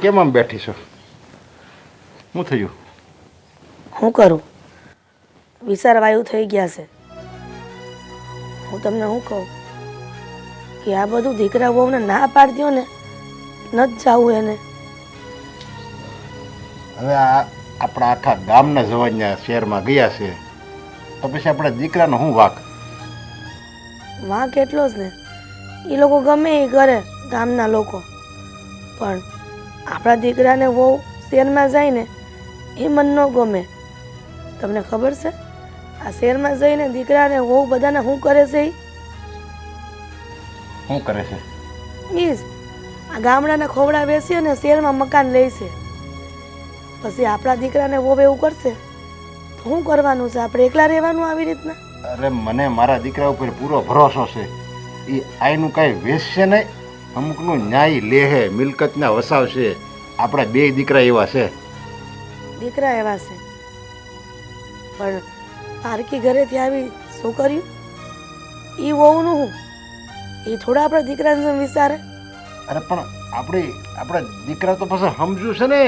કેમ આમ બેઠી છો? શું થયું? શું કરું? વિચારવાયું થઈ ગયા છે. હું તમને શું કહું કે આ બધું દીકરા બહુને ના પાડી દો ને, નથી જાવું એને. હવે આ આપણા આખા ગામના જવાનના શહેરમાં ગયા છે તો પછી આપણા દીકરાનો શું વાંક? વાંક એટલો જ ને, એ લોકો ગમે એ કરે ગામના લોકો, પણ આપણા દીકરાને બહુ શહેરમાં જાય ને એ મન ન ગમે. તમને ખબર છે આ શહેરમાં જઈને દીકરાને બહુ બધાને શું કરે છે? શું કરે છે? એ જ આ ગામડાના ખોવડા બેસી અને શહેરમાં મકાન લે છે. પછી આપણા દીકરાને બહુ એવું કરશે તો શું કરવાનું છે? આપણે એકલા રહેવાનું આવી રીતના? અરે મને મારા દીકરા ઉપર પૂરો ભરોસો છે. એ આઈનું કાંઈ વેચશે નહીં, અમુકનું ન્યાય લેહે, મિલકતના વસાવશે. આપણા બે દીકરા એવા છે. દીકરા એવા છે પણ પારકી ઘરેથી આવી છોકરીઓ એ વહુનું હું એ થોડા આપણા દીકરાને જેમ વિચારે? અરે પણ આપણા દીકરા તો પછી સમજુ છે ને.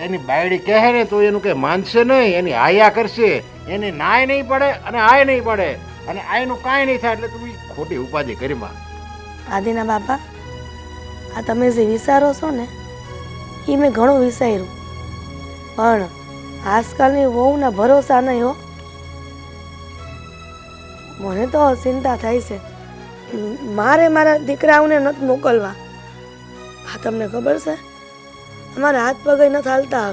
એની બાયડી કહે ને તો એનું કંઈ માનશે નહીં, એની આયા કરશે. એને નાય નહીં પડે અને આય નહીં પડે અને આયનું કાંઈ નહીં થાય. એટલે તું ખોટી ઉપાધિ કરીમાં. આદિના બાપા, આ તમે જે વિચારો છો ને એ મેં ઘણું વિચાર્યું, પણ આજકાલની વહુના ભરોસા નહીં હો. મને તો ચિંતા થાય છે. મારે મારા દીકરાઓને નથી મોકલવા. આ તમને ખબર છે અમારા હાથ પગે નથી હાલતા.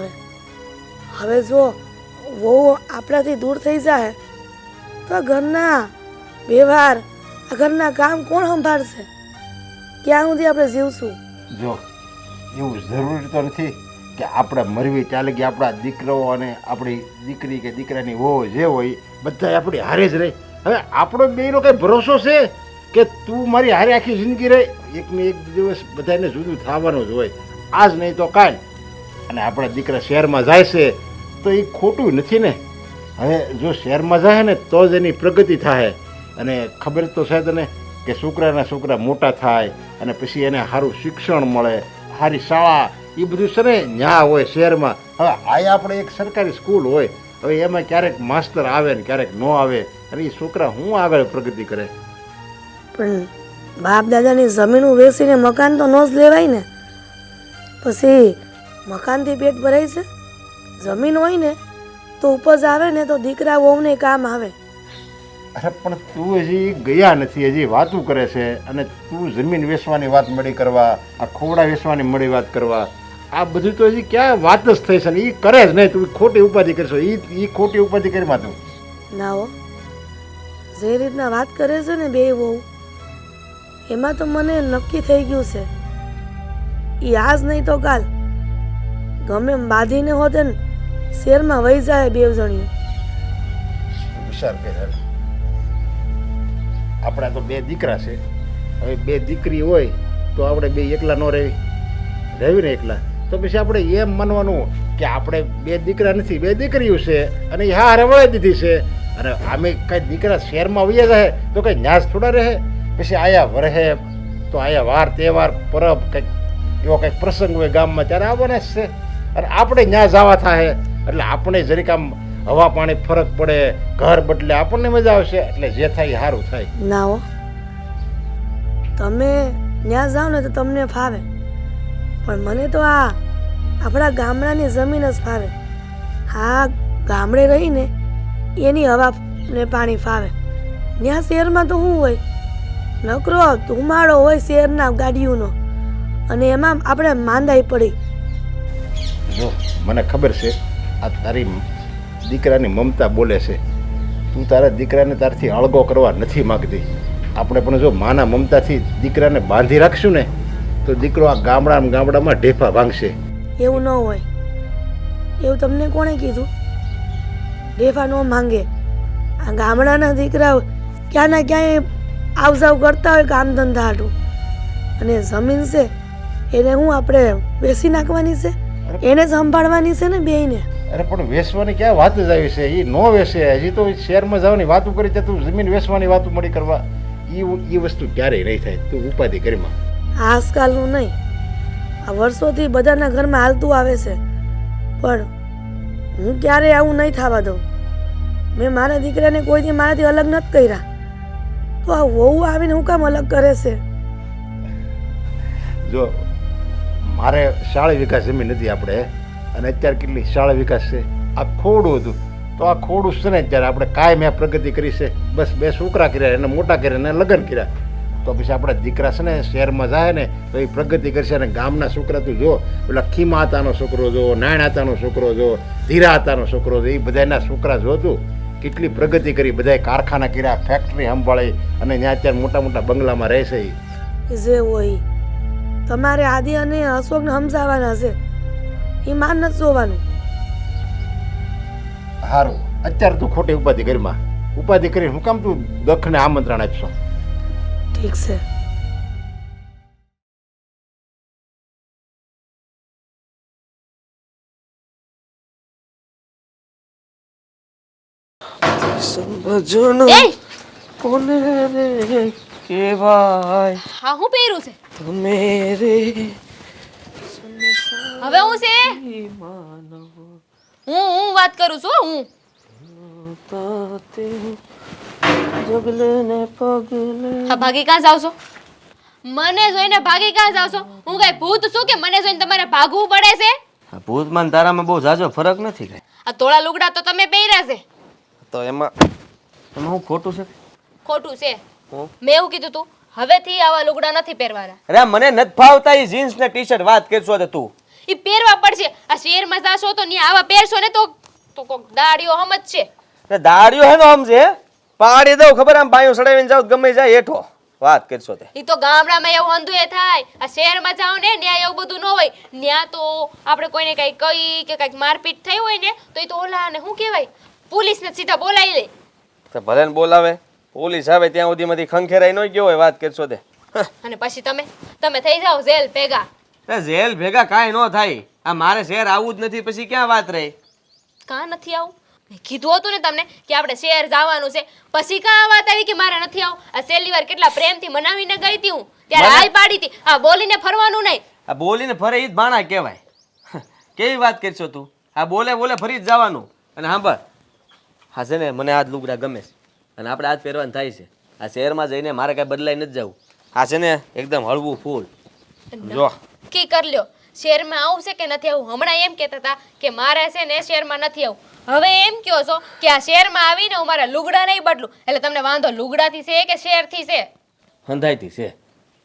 હવે જો વહુ આપણાથી દૂર થઈ જાય તો ઘરના વ્યવહાર, આ ઘરના કામ કોણ સંભાળશે? ક્યાં સુધી આપણે જીવશું? જો એવું જરૂરી તો નથી કે આપણે મરવી ચાલે કે આપણા દીકરાઓ અને આપણી દીકરી કે દીકરાની વહુ જે હોય બધા આપણી હારે જ રહે. હવે આપણો બેનો કંઈ ભરોસો છે કે તું મારી હારે આખી જિંદગી રહે? એકને એક દિવસ બધાને જુદું થવાનું જ હોય, આજ નહીં તો કાલ. અને આપણા દીકરા શહેરમાં જાય છે તો એ ખોટું નથી ને. હવે જો શહેરમાં જાય ને તો જ એની પ્રગતિ થાય. અને ખબર તો છે તને કે છોકરા મોટા થાય અને પછી એને સારું શિક્ષણ મળે, સારી શાળા, એ બધું છે ને ન્યા હોય શહેરમાં. હવે આ આપણે એક સરકારી સ્કૂલ હોય, હવે એમાં ક્યારેક માસ્તર આવે ને ક્યારેક ન આવે, અને એ છોકરા હું આગળ પ્રગતિ કરે. પણ બાપ દાદાની જમીન વેચીને મકાન તો ન જ લેવાય ને. પછી મકાનથી પેટ ભરાય છે? જમીન હોય ને તો ઉપજ આવે ને તો દીકરા વહુને કામ આવે. અરે પણ તું હજી ગયા નથી, હજી વાતું કરે છે. અને તું જમીન વેચવાની વાત મળી કરવા, આ ખોવડા વેચવાની મળી વાત કરવા, આ બધું તો હજી ક્યાં વાત જ થઈ છે ને. એ કરે જ નહીં, તું ખોટી ઉપાધિ કરશો. એ ખોટી ઉપાધિ કરીમાં તું ના હો. જે રીતના વાત કરે છે ને બે વહુ, એમાં તો મને નક્કી થઈ ગયું છે એ આજ નહીં તો કાલ ગમે એમ બાંધીને હોતે ને શહેરમાં વહી જાય બે જણીઓ. વિચાર કરે. આપણા તો બે દીકરા છે. હવે બે દીકરી હોય તો આપણે બે એકલા ન રહેવી ને એકલા. તો પછી આપણે એમ માનવાનું કે આપણે બે દીકરા નથી, બે દીકરીઓ છે અને એ હારે વળી દીધી છે. અને આમે કાંઈ દીકરા શહેરમાં વહી જાય તો કંઈ ન્યાસ થોડા રહે? પછી આયા વરહે તો આયા વાર તહેવાર પરબ કંઈક એવો કંઈક પ્રસંગ હોય ગામમાં ત્યારે આવવાના જ છે. અને આપણે ન્યા જવા થાય એટલે આપણે જરીક આમ હવા પાણી ફરક પડે, ઘર બદલે, આપણને મજા આવશે. એટલે જે થાય એ સારું થાય. ના હો, તમે ત્યાં જાઓ ને તો તમને ફાવે, પણ મને તો આ આપણા ગામડાની જમીન જ ફાવે. હા, ગામડે રહીને એની હવા ને પાણી ફાવે. ત્યાં શહેરમાં તો શું હોય? નકરો ધુમાડો હોય શહેરના ગાડીઓનો, અને એમાં આપણે માંદાઈ પડી. જો મને ખબર છે આ તારી દીકરાની મમતા બોલે છે. તું તારા દીકરાને તારથી અળગો કરવા નથી માગતી. આપણે પણ જો માના મમતાથી દીકરાને બાંધી રાખશું ને તો દીકરો આ ગામડામાં ઢેફા ભાંગશે. એવું ન હોય. એવું તમને કોણે કીધું? ઢેફા ન માંગે. આ ગામડાના દીકરાઓ ક્યાંના ક્યાંય આવજાવ કરતા હોય કામ ધંધા હાટું, અને જમીન છે એને હું આપણે વેચી નાખવાની છે? એને જ સંભાળવાની છે ને બેયને. અરે પણ વેચવાની ક્યાં વાત જ આવી છે? એ નો વેચે. હજી તો શહેરમાં જવાની વાતું કરી તું જમીન વેચવાની વાતું મળી કરવા. એ વસ્તુ ક્યારેય નહીં થાય. તું ઉપાધિ કરીમાં. આજકાલનું નહીં, આ વર્ષોથી બધાના ઘરમાં હાલતું આવે છે, પણ હું ક્યારેય આવું નહીં થવા દઉં. મેં મારા દીકરાને કોઈથી મારાથી અલગ નથી કર્યા, તો આ વહુ આવીને હું કામ અલગ કરે છે? જો મારે 40 વીઘા જમીન નથી આપણે, અને અત્યારે કેટલી 40 વીઘા છે. આ ખોડું હતું, તો આ ખોડું છે ને અત્યારે આપણે કાંઈ મેં પ્રગતિ કરી છે. બસ 2 છોકરા કર્યા, એને મોટા કર્યા, એને લગ્ન કર્યા. તો પછી આપણા દીકરા છે ને શહેરમાં જાય ને તો એ પ્રગતિ કરશે. અને ગામના છોકરા તું જો, પેલા ખીમા હતાનો છોકરો જો, નાયણ હતાનો છોકરો જો, ધીરા હતાનો છોકરો જો, એ બધાના છોકરા જો તું કેટલી પ્રગતિ કરી. બધાએ કારખાના કર્યા, ફેક્ટરી સંભાળી, અને ત્યાં અત્યારે મોટા મોટા બંગલામાં રહે છે. જે હોય તમારે આદિ અને અશોકને સમજાવવાના છે, એ માન નથી જોવાનું. સારું, અત્યારે તું ખોટી ઉપાધિ કરીમાં ઉપાધિ કરી હું કામ તું દખને આમંત્રણ આપશો? ઠીક છે. સમજણો કોને રે કેવાય હા હું પહેરું છે તમે રે હવે હું છે માનવ હું વાત કરું છું. હું તાતે જગલે ને પગલે હા ભાગી કાં જાવ છો? મને જોઈને ભાગી કાં જાવ છો? હું કઈ ભૂત છું કે મને જોઈને તમારે ભાગવું પડે છે? આ ભૂતમાન તારામાં બહુ ઝાઝો ફરક નથી કઈ. આ તોળા લુગડા તો તમે પહેર્યા છે. તો એમાં હું ખોટું છે? ખોટું છે. હું? મેં એવું કીધું તું હવેથી આવા લુગડા નથી પહેરવાના. અરે મને નથી ફાવતા ઈ જીન્સ ને ટી-શર્ટ. વાત કરશો તો તું ઈ પહેરવા પડશે. આ શહેરમાં જાશો તો ન્યા આવા પહેરશો ને તો કોક દાડીઓ સમજશે. અરે દાડિયો હે નો સમજે પાડી દઉં ખબર આમ બાયું સડાવીને જાવ ગમે જાય હેઠો. વાત કરશો તે ઈ તો ગામડામાં એવું અંધુએ થાય. આ શહેરમાં જાવ ને ન્યા એવું બધું ન હોય. ન્યા તો આપણે કોઈને કઈ કહી કે કઈક મારપીટ થઈ હોય ને તો ઈ તો ઓલા ને શું કહેવાય પોલીસને સીધા બોલાવી લે. તો ભલે ને બોલાવે, પોલીસ આવે ત્યાં સુધીમાંથી ખંખેરાઈ ન ગયો હોય. વાત કરશો તે અને પછી તમે થઈ જાઓ જેલ ભેગા. જેલ ભેગા કાંઈ ન થાય. આ મારે શહેર આવું જ નથી પછી ક્યાં વાત રહી? કાં નથી આવું? મેં કીધું હતું ને તમને કે આપણે શહેર જવાનું છે, પછી કાં વાત આવી કે મારે નથી આવું? આ છેલ્લી વાર કેટલા પ્રેમથી મનાવીને ગઈ હતી હું, ત્યારે હાય પાડી હતી. આ બોલીને ફરવાનું નહીં. આ બોલીને ફરે ઈ જ બાણા કહેવાય. કેવી વાત કરશો તું? આ બોલે ફરી જ જવાનું. અને સાંભળ, હા છે ને મને આ જ લુગડા ગમે છે અને આપણે આ જ પહેરવાનું થાય છે. આ શહેરમાં જઈને મારે કાંઈ બદલાઈ નથી જવું. આ છે ને એકદમ હળવું ફૂલ જો કી કર લ્યો. શહેરમાં આવું છે કે નથી આવું? હમણાં એમ કહેતા હતા કે મારે છે ને શહેરમાં નથી આવું. હવે એમ કહો છો કે આ શહેરમાં આવીને હું મારા લુગડા નહીં બદલું. એટલે તમને વાંધો લુગડાથી છે કે શહેરથી છે? હંધાઈથી છે.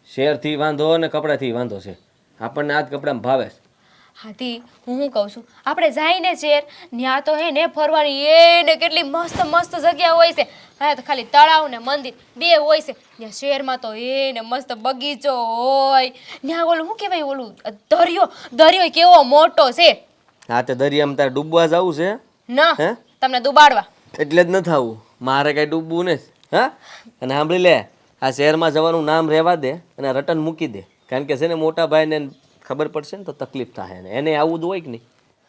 શહેરથી વાંધો અને કપડાથી વાંધો છે. આપણને આ જ કપડામાં ભાવે છે. હાથી હું શું કહું છું, આપણે જઈને શહેર ત્યાં તો હે ને ફરવાની એને કેટલી મસ્ત મસ્ત જગ્યા હોય છે. હા તો ખાલી તળાવ ને મંદિર 2 હોય છે. ત્યાં શહેરમાં તો એને મસ્ત બગીચો હોય. ત્યાં ઓલું શું કહેવાય ઓલું દરિયો કેવો મોટો છે. હા તે દરિયામાં તારે ડૂબવા જવું છે? ના હે તમને દુબાડવા. એટલે જ નથી આવું. મારે કાંઈ ડૂબવું નથી. હા અને સાંભળી લે, આ શહેરમાં જવાનું નામ રહેવા દે અને રટન મૂકી દે. કારણ કે છે ને મોટા ભાઈને ખબર પડશે ને તો તકલીફ થાય ને એને આવું જ હોય કે નહીં.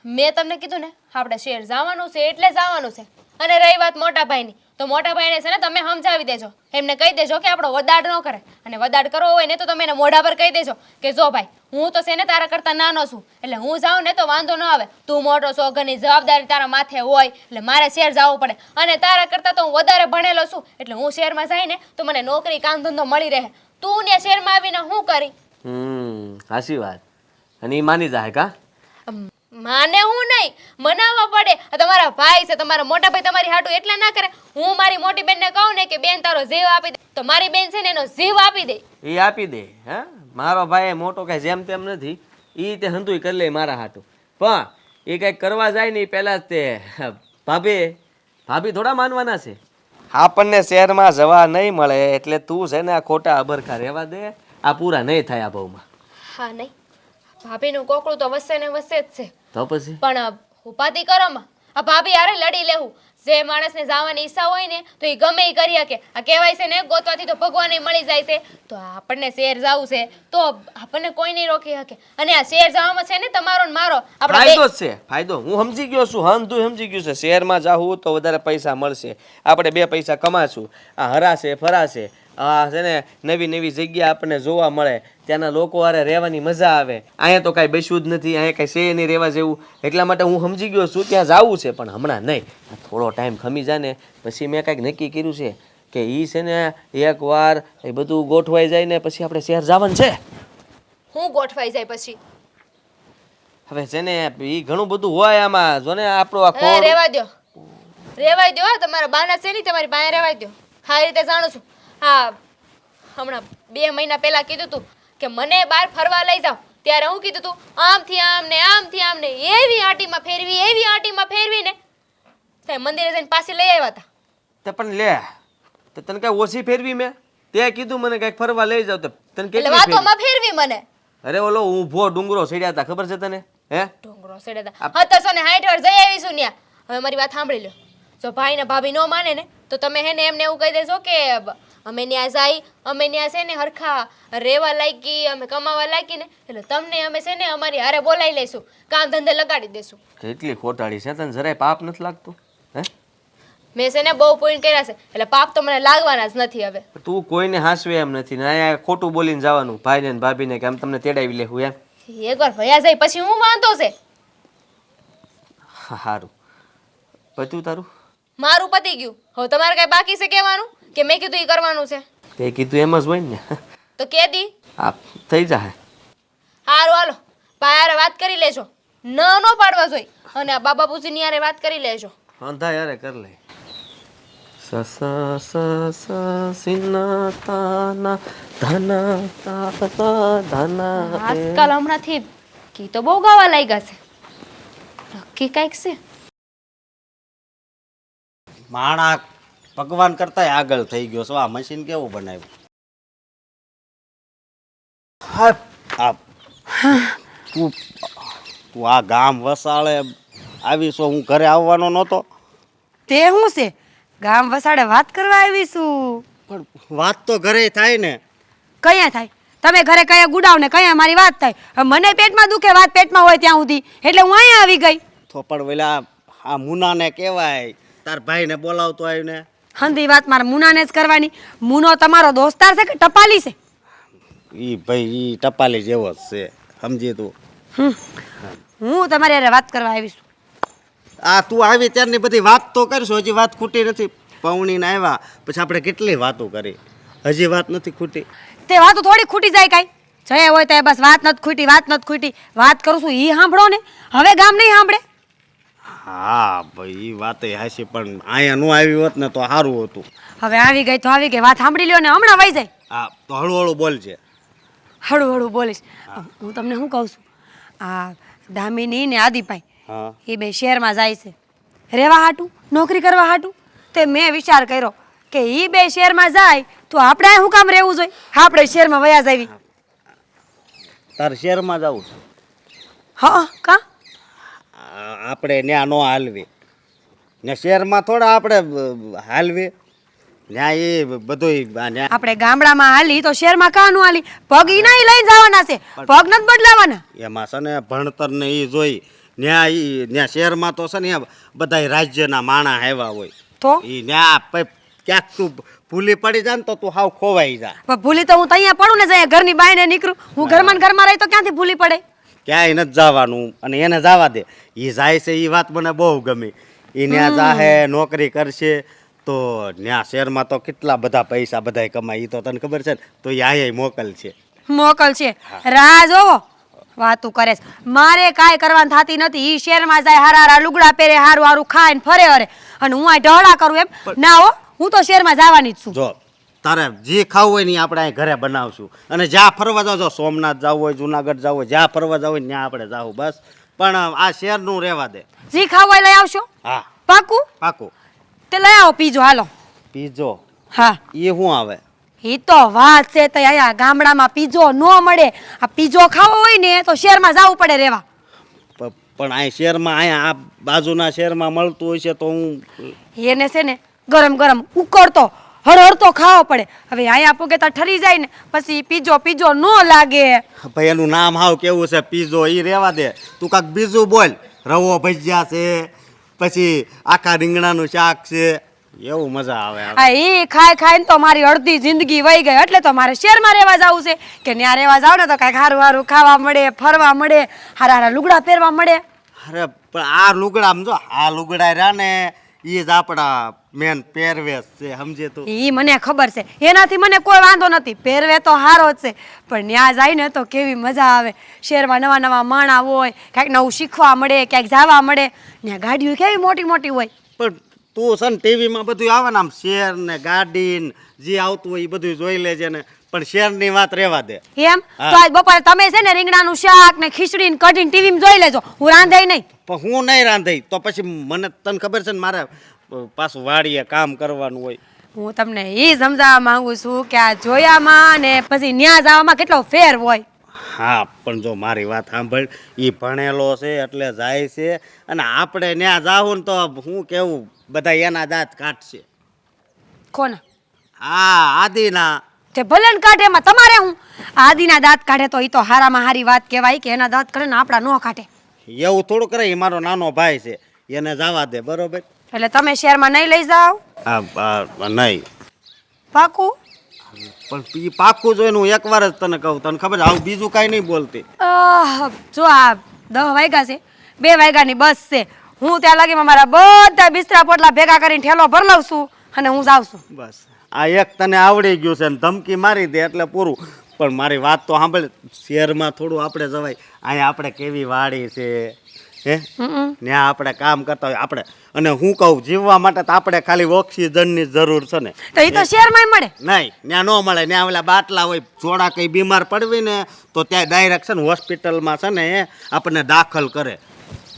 મેં તમને કીધું ને આપણે શહેર જવાનું છે એટલે જવાનું છે. અને રહી વાત મોટા ભાઈની, તો મોટા ભાઈને છે ને તમે સમજાવી દેજો. એમને કહી દેજો કે આપણો વદાડ ન કરે. અને વદાડ કરવો હોય ને તો તમે એને મોઢા પર કહી દેજો કે જો ભાઈ હું તો છે ને તારા કરતાં નાનો છું, એટલે હું જાઉં ને તો વાંધો ન આવે. તું મોટો છો, ઘરની જવાબદારી તારા માથે હોય, એટલે મારે શહેર જવું પડે. અને તારા કરતાં તો હું વધારે ભણેલો છું, એટલે હું શહેરમાં જાય ને તો મને નોકરી કામ ધંધો મળી રહે. તું ને શહેરમાં આવીને શું કરી? સાચી વાત. અને એ માની જાય કા? માને હું નહીં, મનાવવા પડે. આ તમારા ભાઈ છે, તમારા મોટા ભાઈ તમારી હાટું એટલા ના કરે. હું મારી મોટી બેનને કહું ને કે બેન તારો જીવ આપી દે, તો મારી બેન છે ને એનો જીવ આપી દે. એ આપી દે. હા મારો ભાઈ મોટો કાંઈ જેમ તેમ નથી. એ તે હંતુય કરી લે મારા હાટું. પણ એ કંઈક કરવા જાય ને એ પહેલાં જ તે ભાભી થોડા માનવાના છે. આપણને શહેરમાં જવા નહીં મળે એટલે તું છે ને આ ખોટા અબરખા રહેવા દે. આ પૂરા નહીં થાય આ ભાવમાં. હા નહીં, ભાભીનું કોકડું તો વસે ને વસે જ છે. તો પછી પણ ઉપાધિ કરોમાં આ ભાભી હારે લડી લેવું. જે માણસને જવાની ઈચ્છા હોય ને તો એ ગમે એ કરી શકે. આ કહેવાય છે ને ગોતવાથી તો ભગવાન મળી જાય છે. તો આપણને શહેર જવું છે તો આપણને કોઈ નહીં રોકી શકે. અને આ શહેર જવામાં છે ને તમારો ને મારો ફાયદો જ છે. ફાયદો હું સમજી ગયો છું. તું સમજી ગયું છે. શહેરમાં જાવું તો વધારે પૈસા મળશે, આપણે 2 પૈસા કમાશું. આ હરાશે ફરાશે આ છે ને નવી નવી જગ્યા આપણને જોવા મળે, ત્યાંના લોકો હારે રહેવાની મજા આવે. અહીંયા તો કાંઈ બેસવું જ નથી, અહીંયા કાંઈ છે નહીં રહેવા જેવું. એટલા માટે હું સમજી ગયો છું ત્યાં જવું છે, પણ હમણાં નહીં. થોડો ટાઈમ ખમી જાય ને પછી મેં કાંઈક નક્કી કર્યું છે કે એ છે ને એકવાર એ બધું ગોઠવાઈ જાય ને પછી આપણે શહેર જવાનું છે. હું ગોઠવાઈ જાય પછી હવે છે ને એ ઘણું બધું હોય આમાં. જો ને આપણો આ ખોળ રેવા દો હા, તમારા બાના છે નહીં, તમારી બાને રેવા દો. હા એ રીતે જાણું છું. હા હમણાં 2 મહિના પહેલા કીધું તું કે મને બહાર ફરવા લઈ જાઓ, ત્યારે હું કીધું તું આમથી આમ ને આમથી આમ ને એવી આંટીમાં ફેરવી ને તે મંદિરે જઈને પાછી લઈ આવ્યા હતા. તે પણ લે તો તને કઈ ઓછી ફેરવી મેં? તે કીધું મને કઈક ફરવા લઈ જાવ તો તને એટલે કેટલી વાતોમાં ફેરવી મને. અરે ઓલો ઊભો ડુંગરો ચડ્યા હતા, ખબર છે તને? હે ડુંગરો સેડેતા 1760 વાર જઈ આવીશું ન્યા. હવે મારી વાત સાંભળી લો, જો ભાઈ ને ભાભી નો માને ને તો તમે હે ને એમને એવું કહી દેશો કે અમે ન્યા જાય, અમે ન્યા છે ને હરખા રેવા લાયકી, અમે કમાવા લાયકી ને એટલે તમને અમે છે ને અમારી હારે બોલાવી લઈશું, કામ ધંધે લગાડી દેશું. કેટલી ખોટાડી છે, તને જરાય પાપ નથી લાગતું? હે મેં છે ને બહુ પોઈન્ટ કર્યા છે એટલે પાપ તો મને લાગવાના જ નથી. હવે તું કોઈને હાંસવે એમ નથી ને અહીંયા ખોટું બોલીને જવાનું ભાઈને ને ભાભીને કે આમ તમને તેડાવી લેવું એમ. એકવાર ભયા જાય પછી હું વાંધો છે? સારું પત્યું તારું? મારું પતી ગયું. હવે તમારે કઈ બાકી છે કહેવાનું કે મેં કીધું એ કરવાનું છે? તે કીધું એમ જ હોય ને. તો કે દી આ થઈ જાય. હારું હાલો ભાઈ હારે વાત કરી લેજો, ન પાડવા જોઈએ, અને આ બાબા પૂજીની હારે વાત કરી લેજો. વાંધા યારે કર લે. સ સ સ સિના તાના ધના તા ધના. આજકાલ હમણાંથી ગીતો બહુ ગાવા લાગ્યા છે, નક્કી કાંઈક છે. માણા ભગવાન કરતાંય આગળ થઈ ગયો છો. આ મશીન કેવું બનાવ્યું? હા તું આ ગામ વસાળે આવી છો, હું ઘરે આવવાનો નહોતો. તે શું છે, ગામ વસાડે વાત કરવા આવીશું. પણ વાત તો ઘરે થાય ને. કયા થાય? તમે ઘરે કયા ગુડાવ ને કયા મારી વાત થાય. હવે મને પેટમાં દુખે, વાત પેટમાં હોય ત્યાં સુધી, એટલે હું અહીંયા આવી ગઈ. તો પણ પેલા આ મુનાને કહેવાય, તાર ભાઈને બોલાવતો આવ્યું ને. હંધી વાત મારે મુનાને જ કરવાની. મુનો તમારો દોસ્તાર છે કે ટપાલી છે? ઈ ભાઈ ઈ ટપાલી જેવો જ છે, સમજી તું. હું તમારી હારે વાત કરવા આવીશું. આ તું આવી ત્યારની બધી વાત તો કરશો, હજી વાત ખૂટી નથી. પૌણીને આવ્યા પછી આપણે કેટલી વાતો કરી, હજી વાત નથી ખૂટી. તે વાતો થોડી ખૂટી જાય કાંઈ? જય હોય તો બસ વાત નથી ખૂટી, વાત નથી ખૂટી. વાત કરું છું ઈ સાંભળો ને, હવે ગામ નહીં સાંભળે. હા ભાઈ ઈ વાત હાસી, પણ અહીંયા નો આવી હોત ને તો સારું હતું. હવે આવી ગઈ તો આવી ગઈ, વાત સાંભળી લ્યો ને હમણાં વહી જાય. હા તો હળુ બોલજે. હળું હળું બોલીશ. હું તમને શું કહું છું, આ દામિની ને આદિભાઈ હા એ બે શહેરમાં જાય છે રહેવા હાટું, નોકરી કરવા હાટું. તે મેં વિચાર કર્યો કે એ બે શહેરમાં જાય તો આપણે અહીં શું કામ રહેવું જોઈએ, આપણે શહેરમાં વયા જાવી. તાર શહેરમાં જવું છે? હા કા આપણે ન્યા નો હાલવી ને, શહેરમાં થોડા આપણે હાલવી. ન્યા એ બધું આપણે ગામડામાં હાલી તો શહેરમાં કાં નું હાલી? પગ ઈ નહીં લઈને જવાના છે, પગ નથી બદલાવાના. એમાં છે ને ભણતર ને એ જોઈ. ન્યા શહેરમાં તો છે ને બધા રાજ્યના માણા આવ્યા હોય તો ઈ ન્યા ક્યાંક તું ભૂલી પડી જાય ને તો તું હાવ ખોવાઈ જા. પણ ભૂલી તો હું તો અહીંયા પડું ને, જઈએ ઘરની બાઈને નીકળું. હું ઘરમાં ને ઘરમાં રહી તો ક્યાંથી ભૂલી પડે? ક્યાંય નથી જવાનું, અને એને જવા દે. એ જાય છે એ વાત મને બહુ ગમી. એ ન્યા જાહે, નોકરી કરશે તો ન્યા શહેરમાં તો કેટલા બધા પૈસા બધા કમાય. એ તો તને ખબર છે ને, તો એ અહીંયા મોકલ છે. મોકલ છે રાહ જોવો. વાતું કરે છે, મારે કાંઈ કરવાનું થતી નથી. ઈ શહેરમાં જાય, હારા હારા લુગડા પહેરે, હારું હારું ખાય ને ફરે હરે, અને હું આ ઢળા કરું એમ ના હો. હું તો શહેરમાં જવાની જ છું. જો તારે જે ખાવું હોય ને આપણે અહીં ઘરે બનાવશું, અને જ્યાં ફરવા જાવ, જો સોમનાથ જવું હોય, જુનાગઢ જવું હોય, જ્યાં ફરવા જવું હોય ત્યાં આપણે જાવું બસ. પણ આ શહેરનું રહેવા દે. જી ખાવું હોય લઈ આવશો? હા પાકું? પાકું. તે લઈ આવો પીજો, હાલો. પીજો? હા એ શું આવે? એ તો વાત છે. તો અહીંયા ગામડામાં પીજો ન મળે. આ પીજો ખાવો હોય ને તો શહેરમાં જવું પડે રહેવા. પણ અહીં શહેરમાં, અહીંયા આ બાજુના શહેરમાં મળતું હોય છે તો હું એને છે ને ગરમ ગરમ ઉકળતો હળહળતો ખાવો પડે. હવે અહીંયા પૂગે તો ઠરી જાય ને પછી પીજો પીજો ન લાગે. ભાઈ એનું નામ હાવ કેવું છે, પીઝો. એ રહેવા દે. તું કાંક બીજું બોલ. રવો ભજીયા છે, પછી આખા રીંગણાનું શાક છે, એવું મજા આવે આવે. હા એ ખાઈ ખાઈને તો મારી અડધી જિંદગી વહી ગઈ એટલે તો મારે શહેરમાં રહેવા જવું છે કે ત્યાં રહેવા જાવ ને તો કાંઈક સારું સારું ખાવા મળે, ફરવા મળે, હારા હારા લુગડા પહેરવા મળે. અરે પણ આ લુગડા જો આ લુગડા રહ્યા ને એ જ આપણા મેન પહેરવેશ છે, સમજે તું. એ મને ખબર છે, એનાથી મને કોઈ વાંધો નથી, પહેરવે તો સારો જ છે, પણ ત્યાં જાય ને તો કેવી મજા આવે. શહેરમાં નવા નવા માણા હોય, કાંઈક નવું શીખવા મળે, ક્યાંક જવા મળે. ત્યાં ગાડીઓ કેવી મોટી મોટી હોય. પણ તું છે ને ટીવીમાં બધું આવે ને આમ શેર ને ગાડી ને જે આવતું હોય એ બધું જોઈ લેજે ને, પણ શેરની વાત રહેવા દે. એમ તો આજ બપોરે તમે છે ને રીંગણાનું શાક ને ખીચડી ને કઢીને ટીવીમાં જોઈ લેજો, હું રાંધાઈ નહીં. પણ હું નહીં રાંધી તો પછી મને તને ખબર છે ને મારે પાછું વાડીએ કામ કરવાનું હોય. હું તમને એ સમજાવવા માંગુ છું કે આ જોયામાં ને પછી ન્યા જવામાં કેટલો ફેર હોય. હા પણ જો મારી વાત સાંભળ, એ ભણેલો છે એટલે જાય છે, અને આપણે ત્યાં જાવું ને તો હું કેવું બધા એના દાંત કાઢશે. કોના? હા આદિના. તે ભલે ને કાઢે, એમાં તમારે હું આદિના દાંત કાઢે તો એ તો હારામાં હારી વાત કહેવાય કે એના દાંત કાઢે ને આપણા ન કાઢે. એવું થોડું કરે, એ મારો નાનો ભાઈ છે, એને જવા દે, બરોબર? એટલે તમે શહેરમાં નહીં લઈ જાઓ? નહીં. પાકું? પણ એ પાક્કું જોઈને હું એકવાર જ તને કહું, તને ખબર આવું બીજું કાંઈ નહીં બોલતી. જો આ 10 વાગ્યા છે, 2 વાગ્યાની બસ છે, હું ત્યાં લાગીમાં મારા બધા બિસ્તરા પોટલા ભેગા કરીને ઠેલો ભર લઉં છું અને હું જાઉં છું. બસ આ એક તને આવડી ગયું છે ને ધમકી મારી દે એટલે પૂરું. પણ મારી વાત તો સાંભળ, શહેરમાં થોડું આપણે જવાય. અહીંયા આપણે કેવી વાડી છે, હે ત્યાં આપણે કામ કરતા હોય આપણે. અને હું કહું જીવવા માટે તો આપણે ખાલી ઓક્સિજનની જરૂર છે ને, તો એ તો શહેરમાં મળે. નહીં ત્યાં ન મળે. ત્યાં ઓલા બાટલા હોય, થોડા કંઈ બીમાર પડવી ને તો ત્યાં ડાયરેક્ટ છે ને હોસ્પિટલમાં છે ને આપણને દાખલ કરે.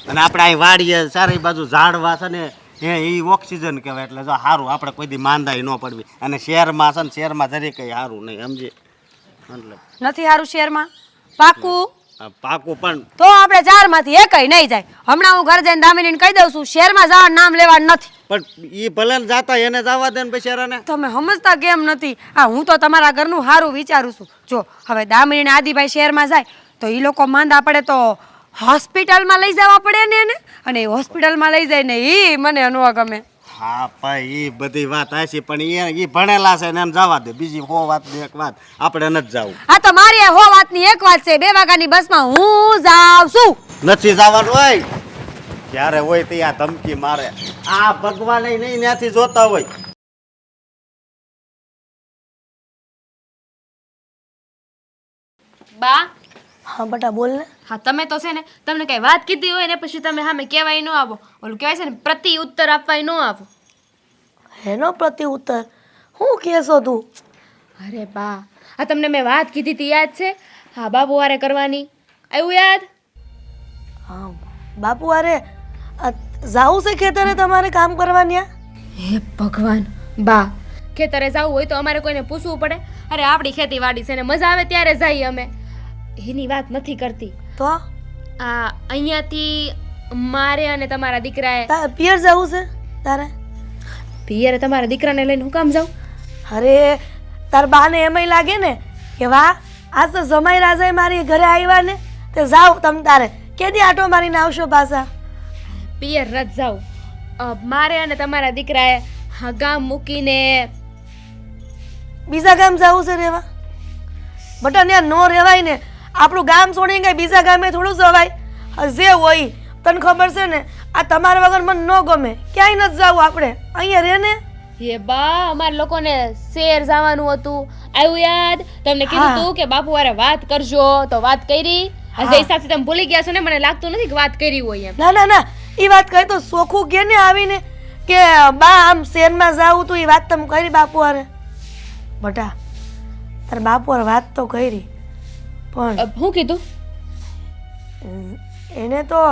અને આપણે અહીં વાડીએ સારી બાજુ ઝાડવા છે ને એ ઓક્સિજન કહેવાય, એટલે જો સારું આપણે કોઈ દી માંદાઈ ન પડવી. અને શહેરમાં છે ને શહેરમાં જરી કંઈ સારું નહીં, સમજી? એટલે નથી સારું શહેરમાં. પાકું? પાકું. પણ તો આપણે 4 માંથી એકય નહીં જાય. હમણાં હું ઘરે જઈને દામિનીને કહી દઉં છું શહેરમાં જવાનું નામ લેવાનું નથી. પણ એ ભલે ને જાતા એને જવા દે ને બિચારાને. તમે સમજતા કેમ નથી? હા હું તો તમારા ઘરનું સારું વિચારું છું. જો હવે દામિની ને આદિભાઈ શહેરમાં જાય તો એ લોકો માંદા પડે તો હોસ્પિટલમાં લઈ જવા પડે ને એને, અને એ હોસ્પિટલમાં લઈ જાય ને એ મને ન ગમે. હા ભાઈ એ બધી વાત હાચી, પણ એ ભણેલા છે ને એને જવા દે. બીજી 100 વાત ને એક વાત આપણે નથી જવું. હા તો મારી 100 વાતની એક વાત છે, 2 વાગ્યાની બસમાં હું જાઉં છું. નથી જવાનું હોય ત્યારે હોય ત્યાં ધમકી મારે. આ ભગવાન નહીં ત્યાંથી જોતા હોય. બા હા બટા બોલ ને. હા તમે તો છે ને, તમને કઈ વાત કીધી હોય ને પછી તમે સામે કહેવાય ન આવો, ઓલું કહેવાય છે ને પ્રતિ ઉત્તર આપવાય ન આવો. એનો પ્રતિ ઉત્તર હું કહેશો તું? અરે બા, આ તમને મેં વાત કીધી હતી યાદ છે? હા બાબુ વારે કરવાની, આવ્યું યાદ? હા બાપુ અરે જાવું છે ખેતરે તમારે કામ કરવા ન્યા? હે ભગવાન બા, ખેતરે જવું હોય તો અમારે કોઈને પૂછવું પડે? અરે આપણી ખેતીવાડી છે ને મજા આવે ત્યારે જઈએ અમે, એની વાત નથી કરતી. તો આ અહીંયાથી મારે અને તમારા દીકરાએ પિયર જવું છે તારે? પિયરે તમારા દીકરાને લઈને હું કામ જાઉં? અરે તાર બાને એમય લાગે ને કે વાહ આજ તો જમાઈ રાજાએ મારી ઘરે આવ્યા ને, તે જાવ તમ તારે કેદી આટો મારીને આવશો પાછા? પિયર રથ જાઉં. મારે અને તમારા દીકરાએ હા ગામ મૂકીને બીજા ગામ જવું છે રેવા? બટા ત્યાં નો રેવાય ને, આપણું ગામ છોડીને કઈ બીજા ગામે થોડું જવાય? જે હોય તને ખબર છે ને, આ તમારા વગર મને ન ગમે, ક્યાંય નથી જવું આપણે, અહીંયા રહે ને. એ બા અમારા લોકોને શેર જવાનું હતું, આવ્યું યાદ? તમને કીધું તું કે બાપુ વારે વાત કરજો તો વાત કરી. જે હિસાબથી તમે ભૂલી ગયા છો ને, મને લાગતું નથી કે વાત કરી હોય એમ. ના ના ના, એ વાત કહી તો સોખું કે ને આવીને કે બા આમ શહેરમાં જાવું તું, એ વાત તમે કરી બાપુ હારે? બટા તાર બાપુ હારે વાત તો કરી, પણ શું કીધું? એને તો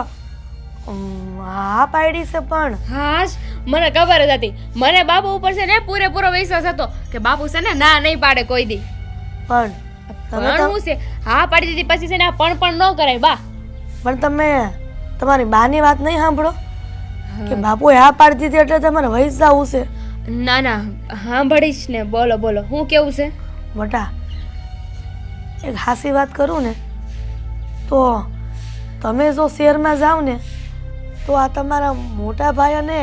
હા પાડી છે. પણ હા મને ખબર જ હતી, મને બાપુ ઉપર છે ને પૂરેપૂરો વિશ્વાસ હતો કે બાપુ છે ને ના નહીં પાડે કોઈ દી. પણ તમે પણ હું છે હા પાડી દીધી પછી છે ને આ પણ ન કરાય બા. પણ તમે તમારી બાની વાત નહીં સાંભળો કે બાપુએ હા પાડી દીધી એટલે તમારે વહી જવું છે? ના ના સાંભળીશ ને. બોલો બોલો શું કેવું છે? બટા એક હાસી વાત કરું ને તો તમે જો શહેરમાં જાઓ ને તો આ તમારા મોટા ભાઈ અને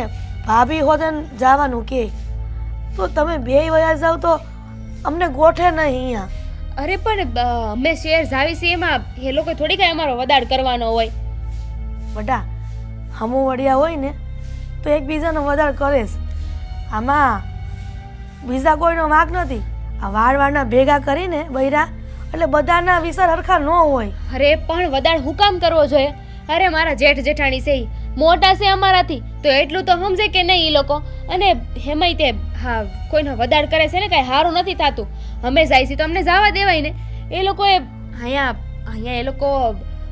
ભાભી હોતે જવાનું કે તો તમે બે વયા જાવ તો અમને ગોઠે નહીં અહીંયા. અરે પણ અમે શેર જાવી છીએ એમાં એ લોકો થોડી કઈ અમારો વદાડ કરવાનો હોય. બટા હમું વડિયા હોય ને તો એકબીજાનો વધાર કરે છે. આમાં બીજા કોઈનો વાંક નથી. આ વાળવાળના ભેગા કરીને બૈરા એટલે બધાના વિચાર હરખા ન હોય. અરે પણ વદાડ હું કામ કરવો જોઈએ? અરે મારા જેઠ જેઠાણી છે ઈ મોટા છે અમારાથી તો એટલું તો સમજે કે નહીં ઈ લોકો. અને હેમાંય તે હા કોઈનો વદાડ કરે છે ને કાંઈ સારું નથી થતું. અમે જાય છે તો અમને જવા દેવાય ને. એ લોકોએ અહીંયા એ લોકો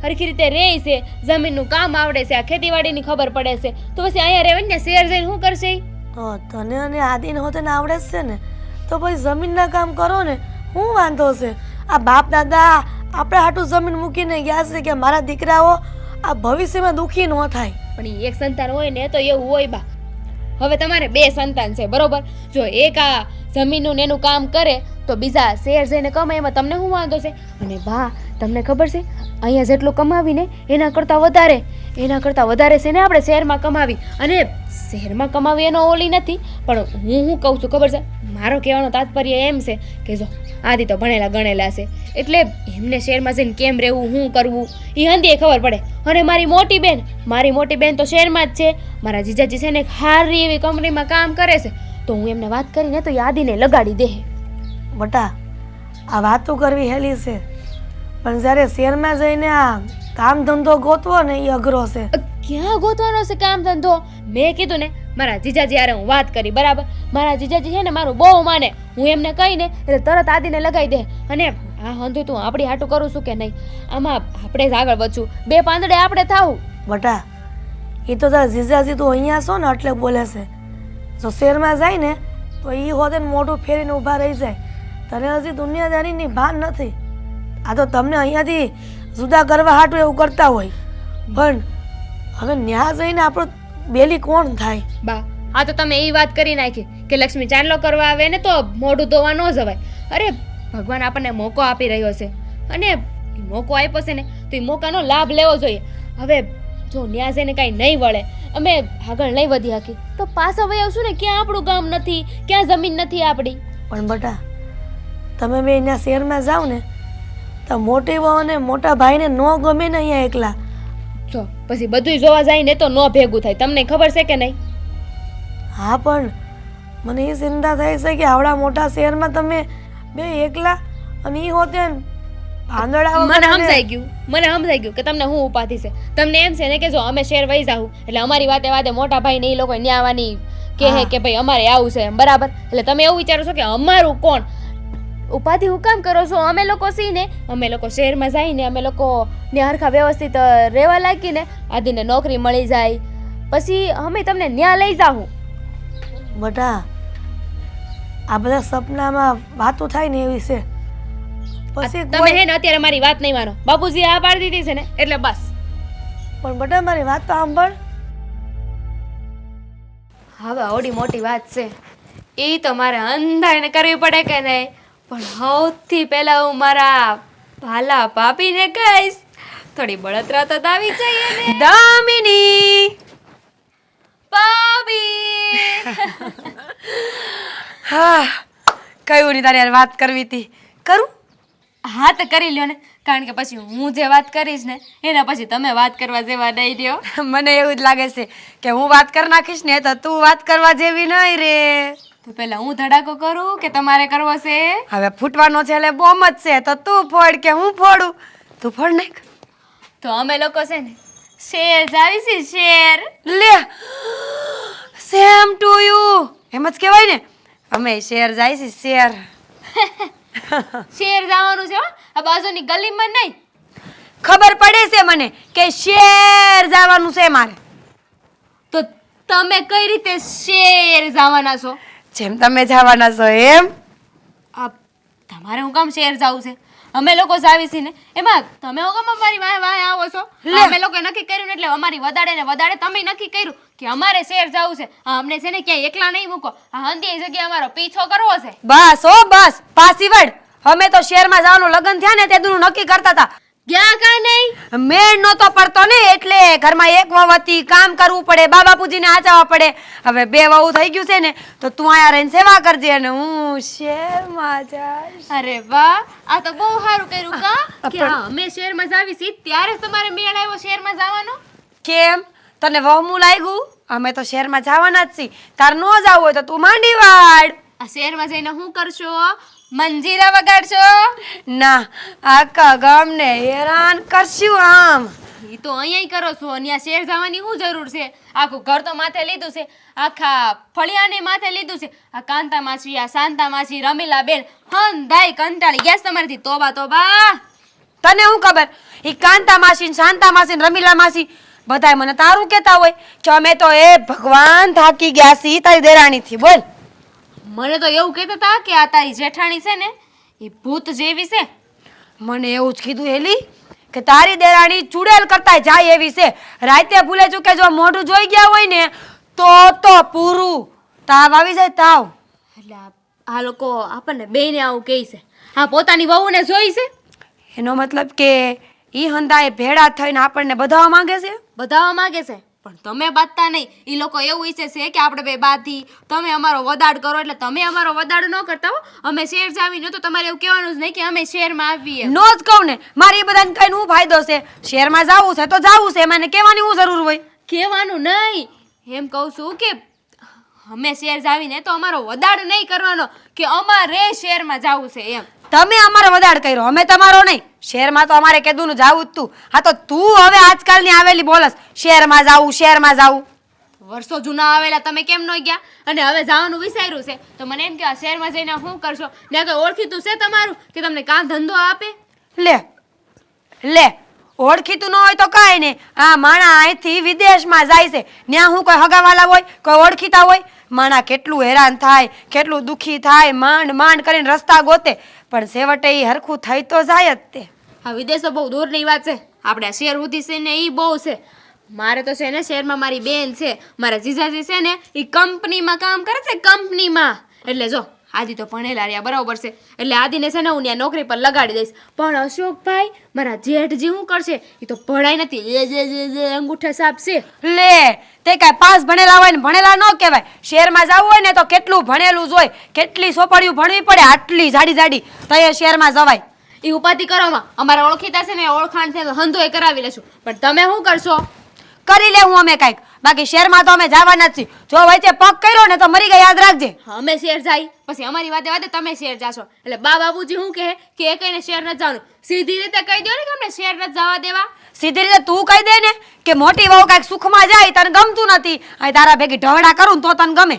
હરખી રીતે રહે છે, જમીનનું કામ આવડે છે, આ ખેતીવાડીની ખબર પડે છે, તો પછી અહીંયા રહેવાય ને શેર જઈને શું કરશે ઈ? તો તને અને આદિને હોતે ને આવડે જ છે ને તો પછી જમીનના કામ કરો ને, શું વાંધો છે? આ બાપ દાદા આપણે હાટું જમીન મૂકીને ગયા છે કે મારા દીકરાઓ આ ભવિષ્યમાં દુઃખી ન થાય. પણ ઈ એક સંતાન હોય ને તો એવું હોય બા. હવે તમારે બે સંતાન છે બરોબર, જો એક આ જમીનનું ને એનું કામ કરે તો બીજા શેર જઈને કમાય એમાં તમને શું વાંધો છે? અને બા તમને ખબર છે અહીંયા જેટલું કમાવીને એના કરતાં વધારે છે ને આપણે શહેરમાં કમાવી. અને શહેરમાં કમાવી એનો ઓલી નથી, પણ હું કહું છું ખબર છે, મારો કહેવાનો તાત્પર્ય એમ છે કે જો આદિ તો ભણેલા ગણેલા છે એટલે એમને શહેરમાં જઈને કેમ રહેવું, શું કરવું એ હંધીએ ખબર પડે. અને મારી મોટી બેન તો શહેરમાં જ છે. મારા જીજાજી છે ને એક સારી એવી કંપનીમાં કામ કરે છે, તો હું એમને વાત કરીને તો એ આદિને લગાડી દે. બટા આ વાતો કરવી હેલી છે, પણ જ્યારે શહેરમાં જઈને આ કામ ધંધો ગોતવો ને એ અઘરો છે. ક્યાં ગોતવાનો છે કામ ધંધો? મેં કીધું ને મારા જીજાજી હારે હું વાત કરી બરાબર. મારા જીજાજી છે ને મારું બહુ માને. હું એમને કહીને એટલે તરત આદિને લગાવી દે. અને આ હંધુ તું આપણી હાટું કરું છું કે નહીં? આમાં આપણે જ આગળ વધશું, બે પાંદડે આપણે થાવું. બટા એ તો તારા જીજાજી તું અહીંયા છો ને એટલે બોલે છે. જો શહેરમાં જાય ને તો એ હોતે મોઢું ફેરીને ઊભા રહી જાય. તને હજી દુનિયાદારીની ભાન નથી. આ તો તમને અહીંયાથી જુદા કરવા હાટું એવું કરતા હોય, પણ હવે ન્યા જઈને આપણો બેલી કોણ થાય? બા હા તો તમે એ વાત કરી નાખી કે લક્ષ્મી ચાંદલો કરવા આવે ને તો મોઢું ધોવા ન જવાય. અરે ભગવાન આપણને મોકો આપી રહ્યો છે અને ઈ મોકો આપ્યો છે ને તો એ મોકાનો લાભ લેવો જોઈએ. હવે જો ન્યા જઈને કાંઈ નહીં વળે, અમે આગળ નહીં વધી હાકી તો પાછા વહી આવશું ને. ક્યાં આપણું ગામ નથી, ક્યાં જમીન નથી આપણી. પણ બટા તમે બે અહીંયા શહેરમાં જાઓ ને તો મોટી વહુ અને મોટા ભાઈને ન ગમે ને અહીંયા એકલા. જો પછી બધુંય જોવા જાય ને તો ન ભેગું થાય. તમને ખબર છે કે નહીં? હા પણ મને એ ચિંતા થાય છે કે આવડા મોટા શહેરમાં તમે બે એકલા અને એ હોતે ભાંદડા મને સમજાઈ ગયું કે તમને હું ઉપાધિ છે. તમને એમ છે ને કે જો અમે શહેર વહી જાઉં એટલે અમારી વાતે મોટા ભાઈ ને એ લોકો ન્યા આવવાની કહે કે ભાઈ અમારે આવું છે એમ બરાબર. એટલે તમે એવું વિચારો છો કે અમારું કોણ ઉપાધિ હું કામ કરો છો? અમે લોકો છીએ ને, અમે લોકો શહેરમાં જઈને અમે લોકો ને હરખા વ્યવસ્થિત રહેવા લાગીને આદિને નોકરી મળી જાય પછી અમે તમને ન્યા લઈ જાઉં. બટા આ બધા સપનામાં વાતો થાય ને એવી છે. પછી તમે હે ને અત્યારે મારી વાત નહીં માનો. બાપુજી આ પાડી દીધી છે ને એટલે બસ. પણ બટા મારી વાત તો સાંભળ. હવે આવડી મોટી વાત છે એ તો મારે અંધાઈને કરવી પડે કે નહીં? પણ સૌથી પહેલા હું મારા ભાલા ભાભીને કહીશ. થોડી બળતરા તો આવી જોઈએ ને. દામિની ભાભી હા કયું નહીં તારી યાર વાત કરવી હતી. કરું? હા તો કરી લ્યો ને, કારણ કે પછી હું જે વાત કરીશ ને એના પછી તમે વાત કરવા જેવા નહીં રહ્યો. મને એવું જ લાગે છે કે હું વાત કરી નાખીશ ને તો તું વાત કરવા જેવી નહીં રે. તો પહેલા હું ધડાકો કરું કે તમારે કરવો છે? હવે ફૂટવાનો છે એટલે બોમ જ છે તો તું ફોડ કે હું ફોડું? તું ફોડ નાખ. તો અમે લોકો છે ને શેર જાવી છે શેર. લે સેમ ટુ યુ એમ જ કહેવાય ને. અમે શેર જાય છે શેર. શેર જવાનું છે હો, આ બાજુની ગલીમાં નહીં. ખબર પડે છે મને કે શેર જવાનું છે મારે. તો તમે કઈ રીતે શેર જવાના છો? જેમ તમે જવાના છો એમ. આ તમારે હું કામ શેર જાવું છે? અમે લોકો જાવી છીએ ને એમાં તમે હું કામ અમારી વાય આવો છો? અમે લોકો નક્કી કર્યું ને એટલે અમારી વધાડે તમે નક્કી કર્યું કે અમારે શેર જાવું છે. અમને છે ને ક્યાંય એકલા નહીં મૂકો. આ હંધી જગ્યાએ અમારો પીછો કરવો છે. બસ ઓ બસ પાછી વડ. અમે તો શહેરમાં જવાનું લગ્ન થયા ને તે દૂર નક્કી કરતા હતા ગયા કાંઈ નહીં. મેળ નહોતો પડતો ને એટલે ઘરમાં એક વહુ હતી, કામ કરવું પડે, બા બાપુજીને આચાવવા પડે. હવે 2 વહુ થઈ ગયું છે ને તો તું અહીંયા રહીને સેવા કરજે અને હું શહેરમાં જઈશ. અરે વાહ, આ તો બહુ સારું કર્યું કા કે હા, અમે શહેરમાં જાવી છીએ ત્યારે જ તમારે મેળ આવ્યો શહેરમાં જવાનો. કેમ તને વહમું લાગ્યું? અમે તો શહેરમાં જવાના જ છીએ. તાર ન જવું હોય તો તું માંડી વાળ. આ શહેરમાં જઈને શું કરશો? મંજીરા વગાડશો? ના, આખા ગામને હેરાન કરશું આમ. ઈ તો અહીંયા કરો છો અને આ શહેર જવાની શું જરૂર છે? આખું ઘર તો માથે લીધું છે, આખા ફળિયાને માથે લીધું છે. આ કાંતા માસી, આ શાંતા માસી, રમીલા બેન હંધાઈ કંટાળી ગયા છે તમારાથી. તોબા તોબા. તને શું ખબર? ઈ કાંતા માસી ને શાંતા માસી ને રમીલા માસી બધાય મને તારું કહેતા હોય કે અમે તો એ ભગવાન થાકી ગયા છીએ તારી દેરાણીથી. બોલ. મને તો એવું કહેતા હતા કે આ તારી જેઠાણી છે ને એ ભૂત જેવી છે. મને એવું જ કીધું હેલી કે તારી દેરાણી ચુડેલ કરતા જાય એવી છે. રાતે ભૂલે ચૂકે જો મોઢું જોઈ ગયા હોય ને તો પૂરું. તાવ આવી જાય તાવ. એટલે આ લોકો આપણને બેયને આવું કહે છે. આ પોતાની વહુને જોઈ છે, એનો મતલબ કે ઈ હંધાએ ભેળા થઈને આપણને બધાવા માંગે છે. બધાવા માંગે છે પણ તમે બાંધતા નહીં. એ લોકો એવું ઈચ્છે છે કે આપણે બે બાંધી તમે અમારો વદાડ કરો એટલે તમે અમારો વદાડ ન કરતા હો. અમે શહેર જાવીને તો તમારે એવું કહેવાનું જ નહીં કે અમે શહેરમાં આવીએ. નો જ કહું ને, મારી એ બધાને કઈને હું ફાયદો છે? શહેરમાં જાવું છે તો જાવું છે, મને કહેવાની હું જરૂર હોય? કહેવાનું નહીં, એમ કહું છું કે અમે શહેર જાવીને તો અમારો વદાડ નહીં કરવાનો કે અમારે શહેરમાં જાવું છે એમ. તમે અમારો વદાડ કર્યો, અમે તમારો નહીં. શહેરમાં તો અમારે કીધું જાવું જ તું. હા તો તું હવે આજકાલની આવેલી બોલસ શહેરમાં જાવું શહેરમાં જાવું. વર્ષો જૂના આવેલા તમે કેમ ન ગયા? અને હવે જવાનું વિચાર્યું છે તો મને એમ કે આ શહેરમાં જઈને શું કરશો? ને કોઈ ઓળખીતું છે તમારું કે તમને કાં ધંધો આપે? લે ઓળખીતું ન હોય તો કાંઈ નહીં. આ માણા અહીંથી વિદેશમાં જાય છે, ત્યાં હું કોઈ હગાવાલા હોય, કોઈ ઓળખીતા હોય? માણા કેટલું હેરાન થાય, કેટલું દુઃખી થાય, માંડ કરીને રસ્તા ગોતે, પણ છેવટે એ હરખું થઈ તો જાય જ તે. હા, વિદેશો બહુ દૂરની વાત છે. આપણે આ શહેર સુધી છે ને એ બહુ છે. મારે તો છે ને શહેરમાં મારી બેન છે, મારા જીજાજી છે ને એ કંપનીમાં કામ કરે છે, કંપનીમાં. એટલે જો આદિ તો ભણેલા રહ્યા બરાબર છે, એટલે આદિને છે ને હું ત્યાં નોકરી પર લગાડી દઈશ. પણ અશોકભાઈ મારા જેઠજી શું કરશે? એ તો ભણાય નથી, એ અંગૂઠા સાપ છે. લે તે કાંઈ પાસ ભણેલા હોય ને ભણેલા ન કહેવાય. શહેરમાં જવું હોય ને તો કેટલું ભણેલું જ હોય, કેટલી સોપડીયું ભણવી પડે, આટલી જાડી જાડી તો એ શહેરમાં જવાય. એ ઉપાધિ કરવામાં અમારા ઓળખીતા છે ને ઓળખાણ છે હંધોય કરાવી લેશું. પણ તમે શું કરશો? કરી લે હું અમે કાંઈક. બાકી શહેરમાં તો અમે જવાના જ છીએ. જો વચ્ચે પગ કર્યો ને તો મરી ગયા, યાદ રાખજે. અમે શહેર જાય પછી અમારી વાતે વાતે તમે શહેર જાશો એટલે બા બાબુજી શું કહે કે એ કહીને શહેર નથી જવાનું? સીધી રીતે કહી દો ને કે અમને શહેર નથી જવા દેવા. સીધી રીતે તું કહી દે ને કે મોટી વહુ કાંઈક સુખમાં જાય તને ગમતું નથી, અહીં તારા ભેગી ઢહડા કરું ને તો તને ગમે.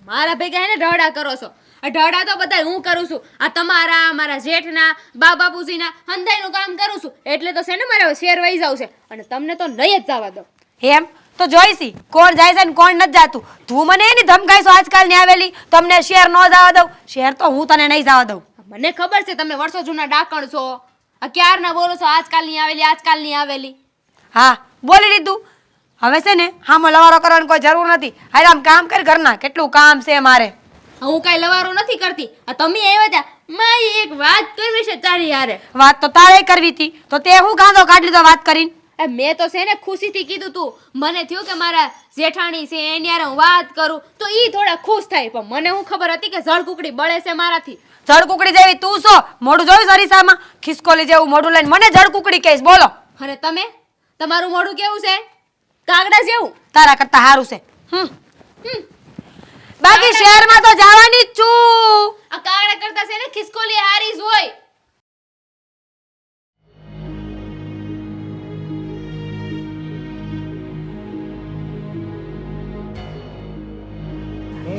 મારા ભેગા એને ઢહડા કરો છો. આ ઢહડા તો બધા હું કરું છું. આ તમારા મારા જેઠના બા બાપુજીના હંધાઈનું કામ કરું છું એટલે તો છે ને મારે શહેર વહી જાવ છે અને તમને તો નહીં જ જવા દો. એમ તો જોઈશી કોણ જાય છે ને કોણ નથી જાતું. તું મને એની ધમકાઈશો આજકાલની આવેલી તમને શહેર ન જવા દઉં. શહેર તો હું તને નહીં જવા દઉં. મને ખબર છે તમે વર્ષો જૂના ડાકણ છો. આ ક્યારના બોલો છો આજકાલની આવેલી આજકાલની આવેલી? હા બોલી લીધું. હવે છે ને હામો લવારો કરવાની કોઈ જરૂર નથી. હારે આમ કામ કર ઘરના, કેટલું કામ છે મારે. હું કાંઈ લવારો નથી કરતી. આ તમે આવ્યા હતા મારી એક વાત કરવી છે તારી યારે. વાત તો તારે કરવી હતી તો તે હું ગાંધો કાઢ લીધો વાત કરીને. મેં તો છે ને ખુશીથી કીધું તું. મને થયું કે મારા જેઠાણી છે એની યારે હું વાત કરું તો ઈ થોડા ખુશ થાય. પણ મને હું ખબર હતી કે જળ કુકડી બળે છે મારાથી. જળ કુકડી જેવી તું છો? મોઢું જોયું અરીસામાં? ખિસકોલી જેવું મોઢું લઈને મને જળ કુકડી કહીશ? બોલો. અને તમે તમારું મોઢું કેવું છે? કાગડા જેવું. તારા કરતા સારું છે. બાકી શહેરમાં તો જવાની જ છું. આ કાગડા કરતા છે ને ખિસકોલી હારી જ હોય.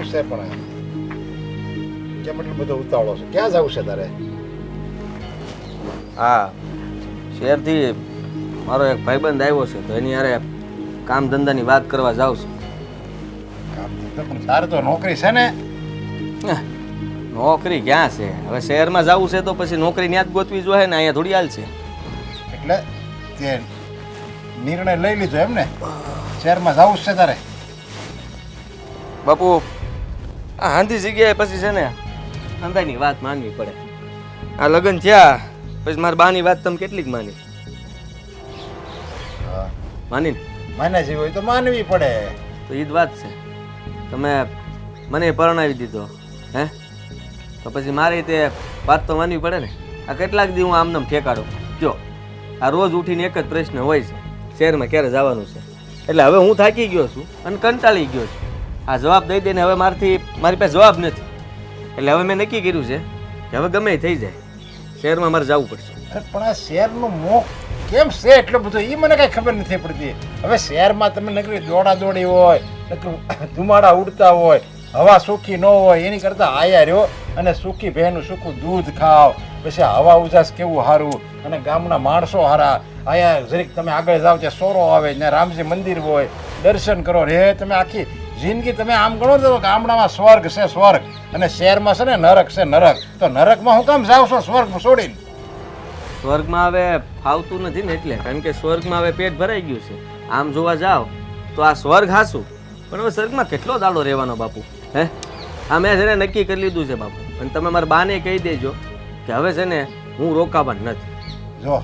શું છે પણ કેમ એટલો બધો ઉતાવળો છે? ક્યાં જવું છે તારે? હા, શહેરથી મારો એક ભાઈબંધ આવ્યો છે તો એની યારે કામ ધંધાની વાત કરવા જાઉં છું. કામ ધંધો પણ તારે તો નોકરી છે ને? નોકરી ક્યાં છે? હવે શહેરમાં જવું છે તો પછી નોકરી ત્યાં જ ગોતવી જોઈએ ને, અહીંયા થોડી હાલ છે. એટલે તે નિર્ણય લઈ લીધો એમ ને? શહેરમાં જવું છે તારે? બાપુ આ હાંધી જગ્યાએ પછી છે ને હંધાઈની વાત માનવી પડે. આ લગ્ન થયા પછી મારા બાની વાત તમે કેટલીક માની? માનીને માને જેવી હોય તો માનવી પડે. તો એ જ વાત છે. તમે મને પરણાવી દીધો હે, તો પછી મારી તે વાત તો માનવી પડે ને. આ કેટલાક દી હું આમનામ ઠેકાડું કયો, આ રોજ ઉઠીને એક જ પ્રશ્ન હોય છે, શહેરમાં ક્યારે જવાનું છે. એટલે હવે હું થાકી ગયો છું અને કંટાળી ગયો છું. આ જવાબ દઈ દઈને હવે મારી પાસે જવાબ નથી. એટલે હવે મેં નક્કી કર્યું છે કે હવે ગમે એ થઈ જાય, શહેરમાં મારે જવું પડશે. અરે પણ આ શહેરનું મોહ કેમ છે એટલો બધો એ મને કાંઈ ખબર નથી પડતી. હવે શહેરમાં તમે નકરી દોડા દોડી હોય, નકરું ધુમાડા ઉડતા હોય, હવા સૂકી ન હોય, એની કરતાં આયા રહ્યો અને સૂકી ભેનું સૂકું દૂધ ખાવ, પછી હવા ઉજાસ કેવું સારું અને ગામના માણસો સારા. અહીંયા જરીક તમે આગળ જાઓ ત્યાં સોરો આવે, ત્યાં રામજી મંદિર હોય, દર્શન કરો રે તમે આખી જિંદગી તમે આમ ગણો તો ગામડામાં સ્વર્ગ છે સ્વર્ગ, અને શહેરમાં છે ને નરક છે નરક. તો નરકમાં હું કામ જાવ છો સ્વર્ગ છોડીને? સ્વર્ગમાં હવે ફાવતું નથી ને એટલે, કારણ કે સ્વર્ગમાં હવે પેટ ભરાઈ ગયું છે. આમ જોવા જાઓ તો આ સ્વર્ગ હાસું, પણ હવે સ્વર્ગમાં કેટલો દાડો રહેવાનો બાપુ હે. આ મેં છે ને નક્કી કરી લીધું છે બાપુ, અને તમે મારા બાને કહી દેજો કે હવે છે ને હું રોકાવાનું નથી. જો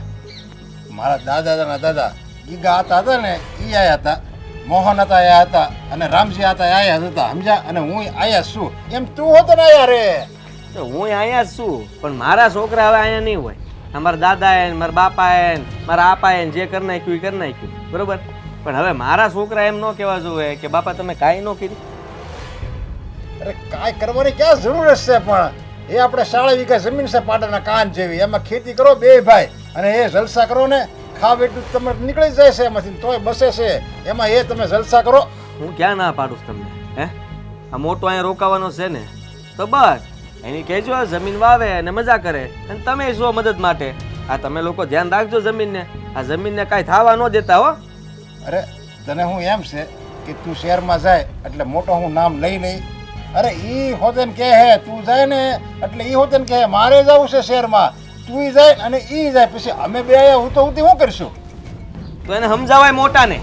મારા દાદા દાદા ઈ હતા ને એ આયા હતા, મોહન હતા આયા હતા, અને રામજી હતા આયા હતા, સમજ્યા? અને હું આયા છું એમ તું હોતો ને આયા રે. તો હું અહીંયા જ છું, પણ મારા છોકરા હવે અહીંયા નહીં હોય. મારા દાદાએ મારા બાપાએ મારા આપાએ જે કરી નાખ્યું એ કરી નાખ્યું, બરોબર. પણ હવે મારા છોકરા એમ ન કહેવા જોઈએ કે બાપા તમે કાંઈ ન કર્યું. અરે કાંઈ કરવાની ક્યાં જરૂર છે? પણ એ આપણે 4 વીઘા જમીન છે પાડાના કાન જેવી, એમાં ખેતી કરો બે ભાઈ અને એ જલસા કરો ને, ખાવ એટલું તમે નીકળી જાય છે એમાંથી, તોય બસે છે એમાં એ તમે જલસા કરો. હું ક્યાં ના પાડું છું તમને હે? આ મોટો અહીંયા રોકાવાનો છે ને તો બસ એની કહેજો જમીન વાવે અને મજા કરે, અને તમે શું મદદ માટે. આ તમે લોકો ધ્યાન રાખજો જમીનને, આ જમીનને કાંઈ થવા ન દેતા હો. અરે તને હું એમ છે કે તું શહેરમાં જાય એટલે મોટો હું નામ લઈ લઈ. અરે ઈ હોતન કહે હે તું જાય ને એટલે ઈ હોતન કહે મારે જવું છે શહેરમાં, તું જાય અને ઈ જાય, પછી અમે બે આયા હું તો શું કરશું? તો એને સમજાવાય મોટાને,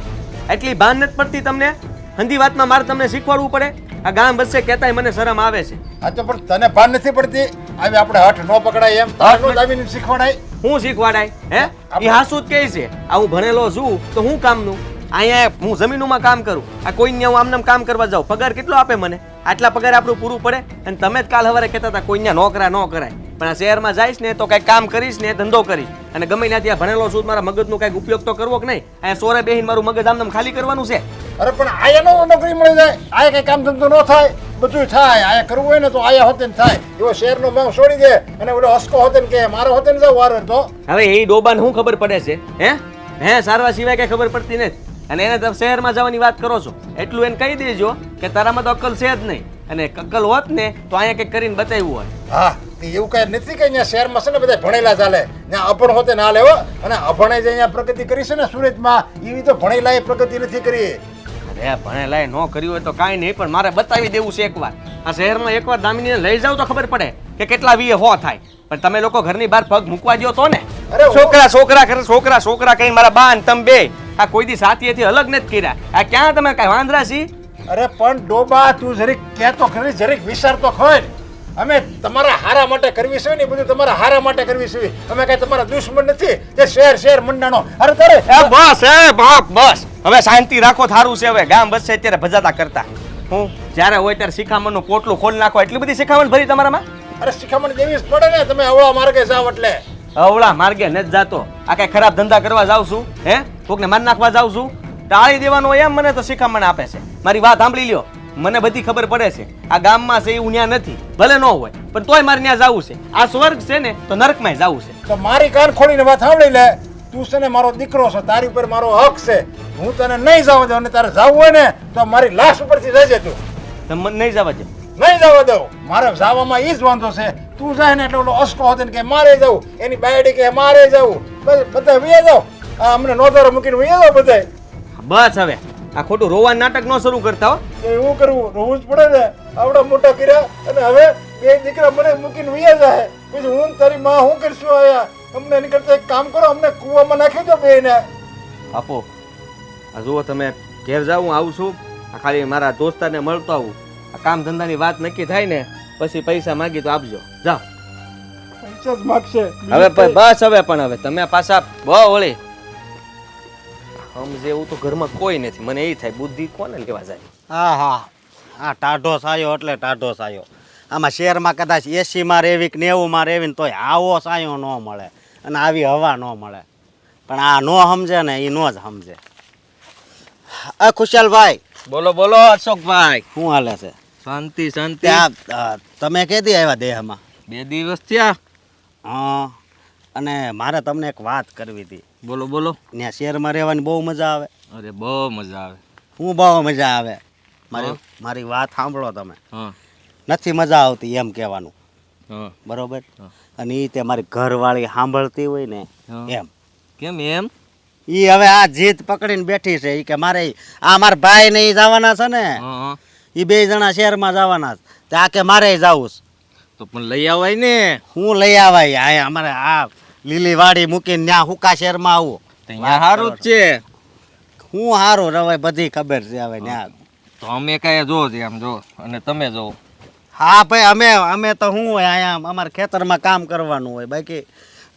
એટલી ભાન નથી પડતી તમને? હંધી વાતમાં મારે તમને શીખવાડવું પડે? આ ગામ વચ્ચે કહેતાય મને શરમ આવે છે. હા તો પણ તને ભાન નથી પડતી? આવી આપણે હઠ ન પકડાય એમ તારનો જ આવીને શીખવાડાય. હું શીખવાડાય હે? એ હાસુ જ કહે છે. આ હું ભણેલો છું તો હું કામનું? અહીંયા હું જમીનોમાં કામ કરું, આ કોઈને હું આમનામ કામ કરવા જાઉં, પગાર કેટલો આપે મને? આટલા પગાર આપણું પૂરું પડે? અને તમે જ કાલ સવારે કહેતા હતા કોઈને નોકરા ન કરાય, પણ આ શહેરમાં જઈશ ને તો કંઈક કામ કરીશ ને ધંધો કરીશ, અને ગમે ત્યાં ત્યાં ભણેલો છું મારા મગજનો કંઈક ઉપયોગ તો કરવો કે નહીં? અહીંયા સોરે બેહીને મારું મગજ આમનામ ખાલી કરવાનું છે? અરે પણ આયા નોકરી મળી જાય, આયા કઈ કામ ધંધો ન થાય, બધું થાય. આયા કરવું હોય ને તો આયા હોતે થાય. એવો શહેરનો મેં છોડી દે અને ઓલો હસકો હોતે ને કે મારો હોતે ને જાવ વારે તો. હવે એ ડોબાને શું ખબર પડે છે હે? સારવા સિવાય કઈ ખબર પડતી નથી, અને એને તમે શહેરમાં જવાની વાત કરો છો. એટલું એને કહી દેજો કે તારામાં તો અક્કલ છે જ નહીં, અને અક્કલ હોત ને તો અહીંયા કંઈક કરીને બતાવ્યું હોય. હા એવું કઈ નથી કે અહીંયા શહેરમાં છે ને બધા ભણેલા ચાલે, ત્યાં અભણ હોતે ના લેવો, અને અભણે જે અહીંયા પ્રગતિ કરી છે ને સુરતમાં, એવી તો ભણેલા એ પ્રગતિ નથી કરી. અરે ભણેલાએ ન કર્યું હોય તો કાંઈ નહીં, પણ મારે બતાવી દેવું છે એકવાર. આ શહેરમાં એકવાર દામિનીને લઈ જાવ તો ખબર પડે કે કેટલા વીએ હો થાય. પણ તમે લોકો ઘરની બહાર પગ મૂકવા દો તો ને, અરે છોકરા છોકરા કરે છોકરા છોકરા કહીને મારા બા ને તમે બે આ કોઈ દી સાથીએથી અલગ નથી કર્યા. આ ક્યાં તમે કાંઈ વાંદરા છી? અરે પણ ડોબા તું જરીક કહેતો ખરી, જરીક વિચાર તો ખર. અમે તમારા હારા માટે કરવી છે ને, બધું તમારા હારા માટે કરવી છે. અમે કઈ તમારા દુશ્મન નથી જે શહેર મંડાણો. અરે તારે બસ બાપ બસ, હવે શાંતિ રાખો, થારું છે. હવે ગામ વચ્ચે અત્યારે ભજાતા કરતા હું જ્યારે હોય ત્યારે શિખામણનું પોટલું ખોલી નાખો. એટલી બધી શિખામણ ભરી તમારામાં? અરે શિખામણ દેવી જ પડે ને, તમે અવળા માર્ગે જાવ એટલે. અવળા માર્ગે નથી જાતો. આ કઈ ખરાબ ધંધા કરવા જાઉં છું હે? કોકને માર નાખવા જાઉં છું? ટાળી દેવાનો એમ મને તો શિખામણ આપે છે. મારી વાત સાંભળી લ્યો, મને બધી ખબર પડે છે. આ ગામમાં છે એવું ત્યાં નથી, ભલે ન હોય પણ તોય મારે ત્યાં જવું છે. આ સ્વર્ગ છે ને તો નરકમાં જવું છે. તો મારી કાન ખોલીને વાત સાંભળી લે. તું છે ને મારો દીકરો છે, તારી ઉપર મારો હક છે. હું તને નહીં જવા દઉં, અને તારે જવું હોય ને તો મારી લાશ ઉપરથી જજે તું. તમે મને નહીં જવા દો? નહીં જવા દઉં. મારે જવામાં એ જ વાંધો છે. તું જાય ને એટલે ઓલો અસકો હોતે ને કે મારે જવું, એની બાયડી કે મારે જવું, બસ બધા વિયા જાવ. આ અમને નોંધારો મૂકીને વિયા જાવ બધા. બસ હવે આ ખોટું રોવાનું નાટક ન શરૂ કરતા હો. તો એવું કરવું, રોવું જ પડે ને. આવડા મોટા કર્યા અને હવે બે દીકરા મને મૂકીને વિયા જાય, પછી હું ને તારી માં શું કરશું? આયા અમને એની કરતા એક કામ કરો, અમને કૂવામાં નાખી દો બેને. આપો આ જુઓ, તમે ઘેર જાવ, હું આવું છું. આ ખાલી મારા દોસ્તારને મળતો આવું. આ કામ ધંધાની વાત નક્કી થાય ને પછી પૈસા માગી તો આપજો. જાઓ પૈસા જ માગશે હવે બસ. હવે પણ હવે તમે પાછા બહુ વળી સમજે એવું તો ઘરમાં કોઈ નથી. મને એ થાય બુદ્ધિ કોને લેવા જાય. હા હા આ ટાઢો સાયો એટલે ટાઢો સાયો. આમાં શહેરમાં કદાચ 80માં રહેવી કે 90માં રહેવી ને તોય આવો સાયો ન મળે અને આવી હવા ન મળે. પણ આ ન સમજે ને એ ન જ સમજે. ખુશાલભાઈ, બોલો બોલો અશોકભાઈ. શું હાલે છે? શાંતિ શાંતિ. ત્યાં તમે કેદી આવ્યા દેહમાં? 2 દિવસ થયા. હા, અને મારે તમને એક વાત કરવી હતી. બોલો બોલો. ત્યાં શહેરમાં રહેવાની બહુ મજા આવે. અરે બહુ મજા આવે. હું બહુ મજા આવે. મારી વાત સાંભળો તમે. હા નથી મજા આવતી એમ કહેવાનું, હા. બરોબર? અને એ તે મારી ઘરવાળી સાંભળતી હોય ને હા. એમ. કેમ એમ? એ હવે આ જીદ પકડીને બેઠી છે. એ કે મારે આ મારા ભાઈ ને ઈ જવાના છે ને, હા. એ 2 જણા શહેરમાં જવાના છે. તે આ કે મારે જવું છે. તો પણ લઈ આવાય ને. હું લઈ આવાય આ અમારે આ લીલી વાડી મૂકીને ત્યાં હુકા શહેરમાં આવું. ત્યાં સારું જ છે. હું સારું રવાય બધી ખબર છે હવે ત્યાં. તો અમે કઈ જો છે આમ જો અને તમે જો. હા ભાઈ, અમે તો શું હોય અહીંયા અમારે ખેતરમાં કામ કરવાનું હોય. બાકી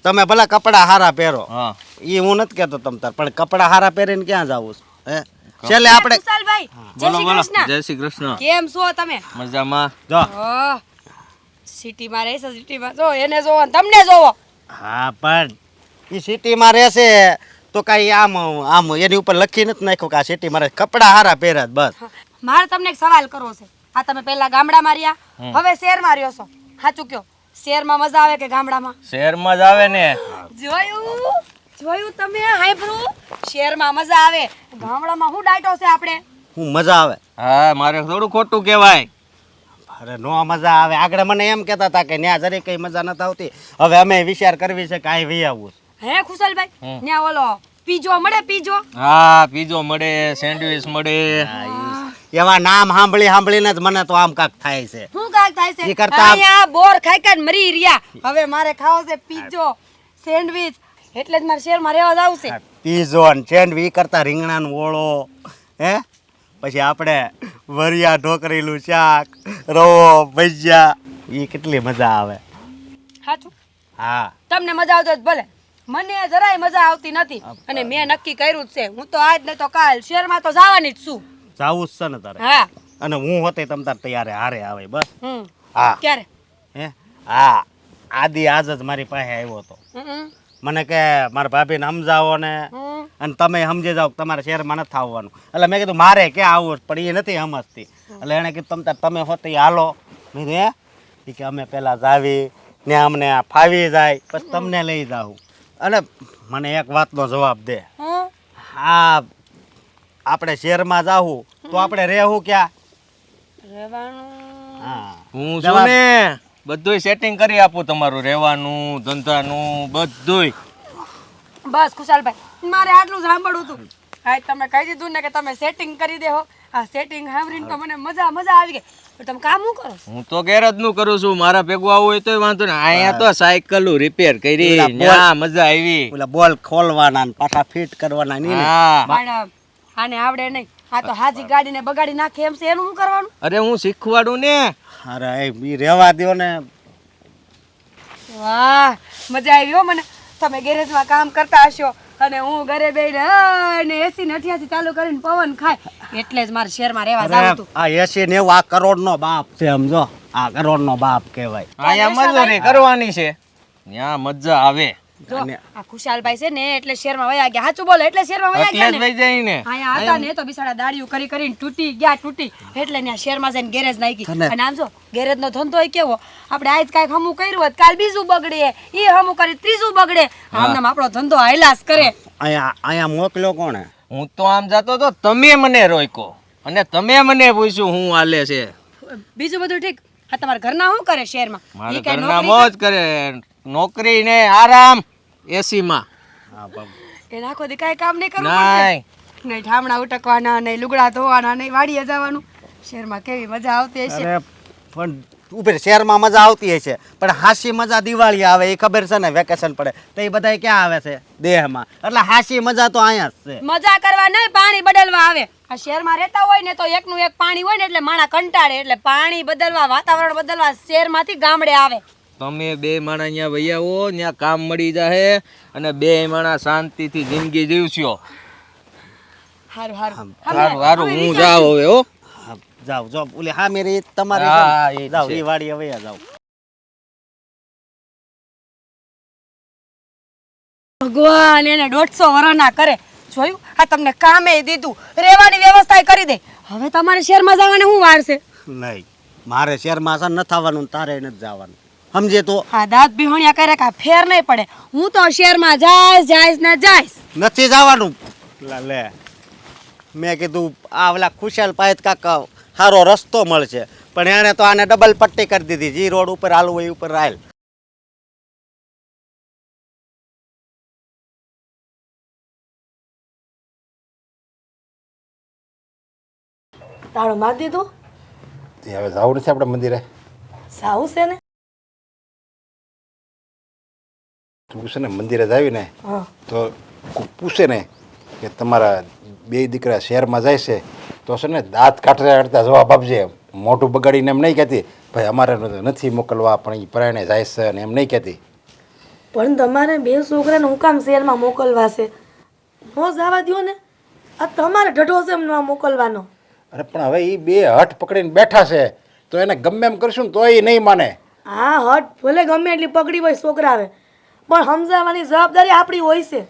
તમે ભલે કપડાં સારા પહેરો, હા એ હું નથી કહેતો તમ તાર, પણ કપડાં સારા પહેરીને ક્યાં જવું છે? હે છેલ્લે આપણે કુશાલભાઈ, જય બોલો શ્રી બોલો. કૃષ્ણ. જય શ્રી કૃષ્ણ. કેમ છો તમે? મજામાં. જો. ઓહ, સિટીમાં રહેશે, સિટીમાં જો એને જોવો ને તમને જોવો. હા, પણ એ સિટીમાં રહેશે તો કાંઈ આમ એની ઉપર લખી નથી નાખ્યું કે આ સિટીમાં રહે. કપડાં સારા પહેર્યા જ બસ. મારે તમને એક સવાલ કરવો છે. આ તમે પહેલા ગામડામાં રહ્યા, હવે શહેરમાં રહ્યો છો. સાચું કયો, શહેરમાં મજા આવે કે ગામડામાં? શહેરમાં જ આવે ને. જોયું તમે? હાંભળ્યું? શહેરમાં મજા આવે, ગામડામાં શું ડાયટો છે આપણે? હું મજા આવે? હા, મારે થોડું ખોટું કહેવાય. અરે નો મજા આવે. આગળ મને એમ કહેતા હતા કે ત્યાં જરી કઈ મજા નથી આવતી. હવે અમે વિચાર કરવી છે કે અહીં વી આવવું છે. હે ખુશાલભાઈ, ત્યાં ઓલો પીજો મળે? પીજો? હા, પીઝો મળે, સેન્ડવિચ મળે. એવા નામ સાંભળીને જ મને તો આમ કાક થાય છે. શું કાક થાય છે? ઈ કરતા- અહીંયા બોર ખાઈ ખાઈને મરી રહ્યા. હવે મારે ખાવો છે પીજો, સેન્ડવિચ. એટલે જ મારે શહેરમાં રહેવા જાવું છે. પીઝો ને સેન્ડવીચ કરતા રીંગણાનો ઓળો, હે પછી આપણે વરિયા ઢોકરેલું શાક, રવો, ભજીયા, એ કેટલી મજા આવે. સાચું? હા, તમને મજા આવતો જ ભલે, મને જરાય મજા આવતી નથી. અને મેં નક્કી કર્યું જ છે, હું તો આજ ને તો કાલ શહેરમાં તો જવાની જ છું. જાવું જ છે ને તારે? હા. અને હું હોતે તમ તાર તૈયારે હારે આવે બસ. હમ. હા. ક્યારે? હે હા, આજ જ મારી પાસે આવ્યો હતો. હમ. મને કે મારા ભાભીને સમજાવો ને, હમ. અને તમે સમજી જાઓ કે તમારે શહેરમાં નથી આવવાનું. એટલે મેં કીધું મારે ક્યાં આવવું, પણ એ નથી સમજતી. એટલે એણે કીધું તમે હોતે હાલો. મેં કીધું હે? કે અમે પહેલાં જાવી ને અમને ફાવી જાય પછી તમને લઈ જાઉં. અને મને એક વાતનો જવાબ દે. હમ. હા, આપણે શહેરમાં જાવું તો આપણે રહેવું ક્યાં? રહેવાનું. હા, હું છું ને બધુંય સેટિંગ કરી આપું, તમારું રહેવાનું, ધંધાનું બધુંય. બસ ખુશાલભાઈ, મારે આટલું જ સાંભળવું હતું. હા, તમે કહી દીધું ને કે તમે સેટિંગ કરી દેહો. આ સેટિંગ સાંભળીને તો મને મજા આવી ગઈ. પણ તમે કામ શું કરો છો? હું તો ગેરેજ નું કરું છું. મારા ભેગું આવું હોય તોય વાંધો ને. અહીંયા તો સાયકલ રિપેર કરી. ઓલા બોલ. ન્યા મજા આવી. ઓલા બોલ ખોલવાના ને પાછા ફિટ કરવાના નહીં ને? હા. પણ આને આવડે નહીં. આ તો હાજી ગાડીને બગાડી નાખે એમ છે, એનું શું કરવાનું? અરે હું શીખવાડું ને. અરે એ રહેવા દ્યો ને. વાહ, મજા આવી હો મને. તમે ગેરેજમાં કામ કરતા હશો અને હું ઘરે બેહીને એસી ને 88 ચાલુ કરીને પવન ખાય. એટલે જ મારે શહેરમાં રહેવા અરે જાવું હતું. આ 80 90 આ કરોડનો બાપ છે સમજો. આ કરોડનો બાપ કહેવાય. અહીંયા મજૂરી કરવાની છે. ત્યાં મજા આવે. જો આ ખુશાલભાઈ છે ને એટલે શહેરમાં વયા ગયા. સાચું બોલો, એટલે શહેરમાં વયા એટલે ગયા જ ને. વહી જાય ને. અહીંયા હતા ને તો બિચારા દાડિયું કરી કરીને તૂટી એટલે ત્યાં શહેરમાં જઈને ગેરેજ નાખી. અને આમ જો ગેરેજ નો ધંધો ય કેવો, આપણે આજ કાંઈક હમું કર્યું હોત, કાલ બીજું બગડે, ઈ હમું કરી ત્રીજું બગડે. આમ આપણો ધંધો હાયલાસ કરે. અહીંયા મોકલ્યો કોણે? હું તો આમ જાતો તો તમે મને રોક્યો અને તમે મને પૂછ્યું હું હાલે છે. બીજું બધું ઠીક. આ તમારા ઘરના શું કરે શહેરમાં? મારા ઈ કાંઈ ઘરના નોકરી મોજ કરે, નોકરી ને આરામ એસી માં. હા બાપ. એ આખો દી કાંઈ કામ નહીં કરવું નાય. પડે? નહીં ઠામણા ઉટકવાના, નહીં લુગડા ધોવાના, નહીં વાડીએ જવાનું. શહેરમાં કેવી મજા આવતી હશે. અરે પણ ઉપર શહેરમાં મજા આવતી હશે, પણ હાસી મજા દિવાળી આવે એ ખબર છે ને, વેકેશન પડે તો એ બધા ક્યાં આવે છે? દેહમાં. એટલે હાસી મજા તો અહીંયા જ છે. મજા કરવા નહીં, પાણી બદલવા આવે. આ શહેરમાં રહેતા હોય ને તો એકનું એક પાણી હોય ને એટલે માણા કંટાળે. એટલે પાણી બદલવા, વાતાવરણ બદલવા શહેરમાંથી ગામડે આવે. તમે બે માણા અહીંયા વૈયા હો, ત્યાં કામ મળી જાય અને બે માણા શાંતિથી જિંદગી જીવશો. હારું હારું સારું સારું હું જાઉં હવે હો હા, જાઓ જાઓ ઓલી હા મેરી તમારે હા, એ જ જાઓ છે. એ વાડી હવે જાઓ. ભગવાન એને 150 વરના કરે જોયું આ તમને કામે દીધું રહેવાની વ્યવસ્થા કરી દે હવે તમારે શહેરમાં જવાને શું વાર છે નહીં મારે શહેરમાં છે નથી આવવાનું ને તારે નથી જવાનું સમજે તો. આ દાંત બિહોણિયા કરે કા ફેર નહીં પડે હું તો શહેરમાં જાઈશ ને જાઈશ નથી જવાનું. લે મેં કીધું આ ઓલા ખુશાલ પાયત કાકા સારો રસ્તો મળશે પણ એણે તો આને ડબલ પટ્ટી કરી દીધી જે રોડ ઉપર હાલવું એ ઉપર હાલ. તાળું મારી દીધું તે હવે જવું નથી આપણે મંદિરે. સાવું છે ને તું છે ને મંદિરે જ આવી ને હા તો કોઈ પૂછે ને કે તમારા બે દીકરા શહેરમાં જાય છે તો છે ને દાંત કાઢતા કાઢતા જવાબ આપજે. મોઢું બગાડીને એમ નહીં કહેતી ભાઈ અમારે નથી મોકલવા પણ એ પરાયણે જાય છે ને એમ નહીં કહેતી. પણ તમારે બે છોકરાને હું કામ શહેરમાં મોકલવા છે ન જવા દ્યો ને આ તમારે ઢઢો છે એમ ન મોકલવાનો. અરે પણ હવે એ બે હઠ પકડીને બેઠા છે તો એને ગમે એમ કરશું ને તો એ નહીં માને. હા હટ ભલે ગમે એટલી પકડી હોય છોકરા આવે પણ સમજાવવાની જવાબદારી આપણી હોય છે.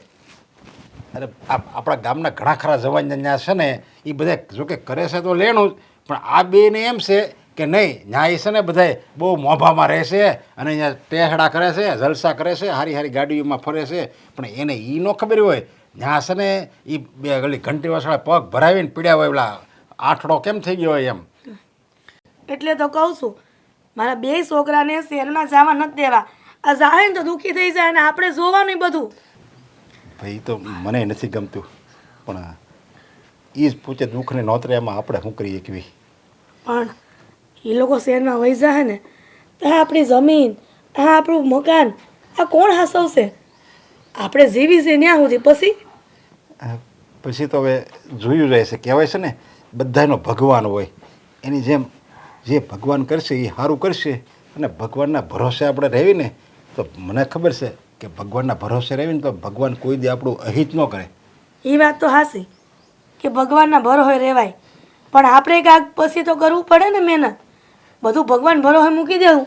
અરે આપણા ગામના ઘણા ખરા જવાન ત્યાં છે ને એ બધા જોકે કરે છે તો લેણું જ પણ આ બેને એમ છે કે નહીં ત્યાં એ છે ને બધાય બહુ મોભામાં રહે છે અને અહીંયા ટેહડા કરે છે જલસા કરે છે હારી હારી ગાડીઓમાં ફરે છે પણ એને એ ન ખબર હોય ત્યાં છે ને એ બે ગલી ઘંટી વસાળે પગ ભરાવીને પીડ્યા હોય પેલા આઠડો કેમ થઈ ગયો હોય એમ. એટલે તો કહું છું મારા બે છોકરાને શહેરમાં જવા નથી દેવા. આ જાય ને તો દુઃખી થઈ જાય અને આપણે જોવાનું બધું. ભાઈ તો મને નથી ગમતું પણ એ જ પૂછે દુઃખને નોતરે એમાં આપણે શું કરીએ કે પણ એ લોકો શહેરમાં વહી જાય ને તો આ આપણી જમીન આ આપણું મકાન આ કોણ હાસવશે? આપણે જીવી છે ત્યાં સુધી પછી પછી તો હવે જોયું જાય છે કહેવાય છે ને બધાનો ભગવાન હોય એની જેમ જે ભગવાન કરશે એ સારું કરશે અને ભગવાનના ભરોસે આપણે રહીને તો મને ખબર છે કે ભગવાનના ભરોસે રહીને તો ભગવાન કોઈ દી આપણું અહિત ન કરે. એ વાત તો હાસી કે ભગવાનના ભરોસે રહેવાય પણ આપણે કાંઈક પછી તો કરવું પડે ને મહેનત. બધું ભગવાન ભરોસે મૂકી દેવું.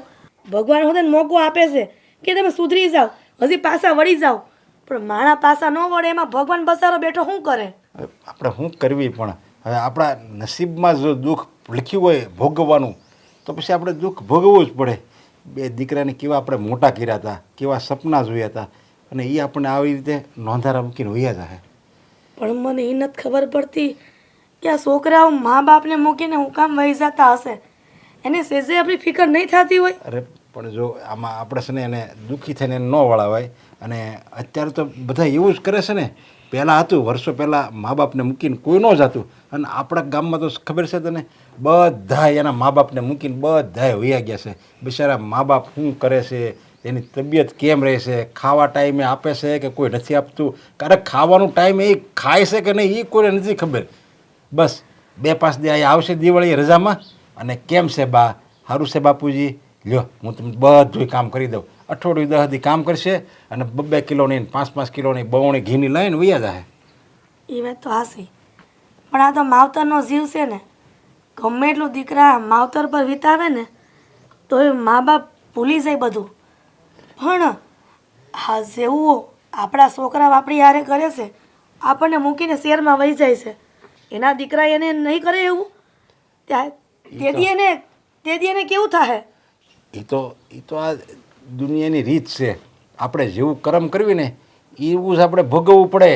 ભગવાન હોતે મોકો આપે છે કે તમે સુધરી જાઓ હજી પાછા વળી જાઓ પણ માણા પાછા ન વળે એમાં ભગવાન બસારો બેઠો શું કરે? હવે આપણે શું કરવી પણ હવે આપણા નસીબમાં જો દુઃખ લખ્યું હોય ભોગવવાનું તો પછી આપણે દુઃખ ભોગવવું જ પડે. બે દીકરાને કેવા આપણે મોટા કર્યા હતા કેવા સપના જોયા હતા અને એ આપણને આવી રીતે નોંધારા મૂકીને વયા જાય. પણ મને એ નથી ખબર પડતી કે આ છોકરાઓ મા બાપને મૂકીને હું કામ વહી જતા હશે એને સેજે આપણી ફિકર નહીં થતી હોય. અરે પણ જો આમાં આપણે છે ને એને દુઃખી થઈને ન વળાવાય અને અત્યારે તો બધા એવું જ કરે છે ને. પહેલાં હતું વર્ષો પહેલાં મા બાપને મૂકીને કોઈ ન જતું અને આપણા ગામમાં તો ખબર છે તને બધા એના મા બાપને મૂકીને બધાય વયા ગયા છે. બિચારા મા બાપ શું કરે છે એની તબિયત કેમ રહે છે ખાવા ટાઈમે આપે છે કે કોઈ નથી આપતું ક્યારેક ખાવાનું ટાઈમે એ ખાય છે કે નહીં એ કોઈને નથી ખબર. બસ 2-5 દી અહીંયા આવશે દિવાળી રજામાં અને કેમ છે બા સારું છે બાપુજી લ્યો હું તમને બધું કામ કરી દઉં. અઠવાડિયું 10 દી કામ કરશે અને 2-2 કિલોની 5-5 કિલોની બવણી ઘીની લઈને વયા જાય. એ વાત તો હાસી પણ આ તો માવતરનો જીવ છે ને ગમે એટલું દીકરા માવતર પર વિતાવે ને તો એ મા બાપ ભૂલી જાય બધું. પણ હા જેવું આપણા છોકરા આપણી હારે કરે છે આપણને મૂકીને શહેરમાં વહી જાય છે એના દીકરા એને નહીં કરે એવું તેથી એને કેવું થાય? એ તો આ દુનિયાની રીત છે. આપણે જેવું કર્મ કરવી ને એવું જ આપણે ભોગવવું પડે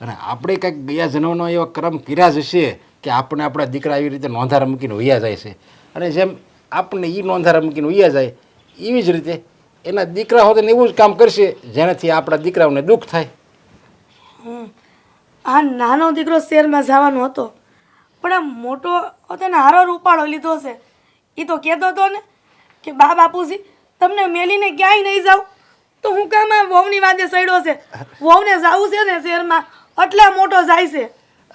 અને આપણે કંઈક ગયા જન્મનો એવા કર્મ કર્યા જ હશે કે આપણે આપણા દીકરા એવી રીતે નોંધારા મૂકીને વયા જાય છે અને જેમ આપણને એ નોંધારા મૂકીને વયા જાય એવી જ રીતે એના દીકરા હોતે એવું જ કામ કરશે જેનાથી આપણા દીકરાઓને દુઃખ થાય. આ નાનો દીકરો શહેરમાં જવાનો હતો પણ આ મોટો હતો ને હારો રૂપાળો લીધો છે. એ તો કહેતો હતો ને કે બા બાપુજી તમને મેલીને ક્યાંય નહીં જાઉં તો હું કામ આ વહુની વાદે સડ્યો છે વહુને જાવું છે ને શહેરમાં એટલે મોટો જાય છે.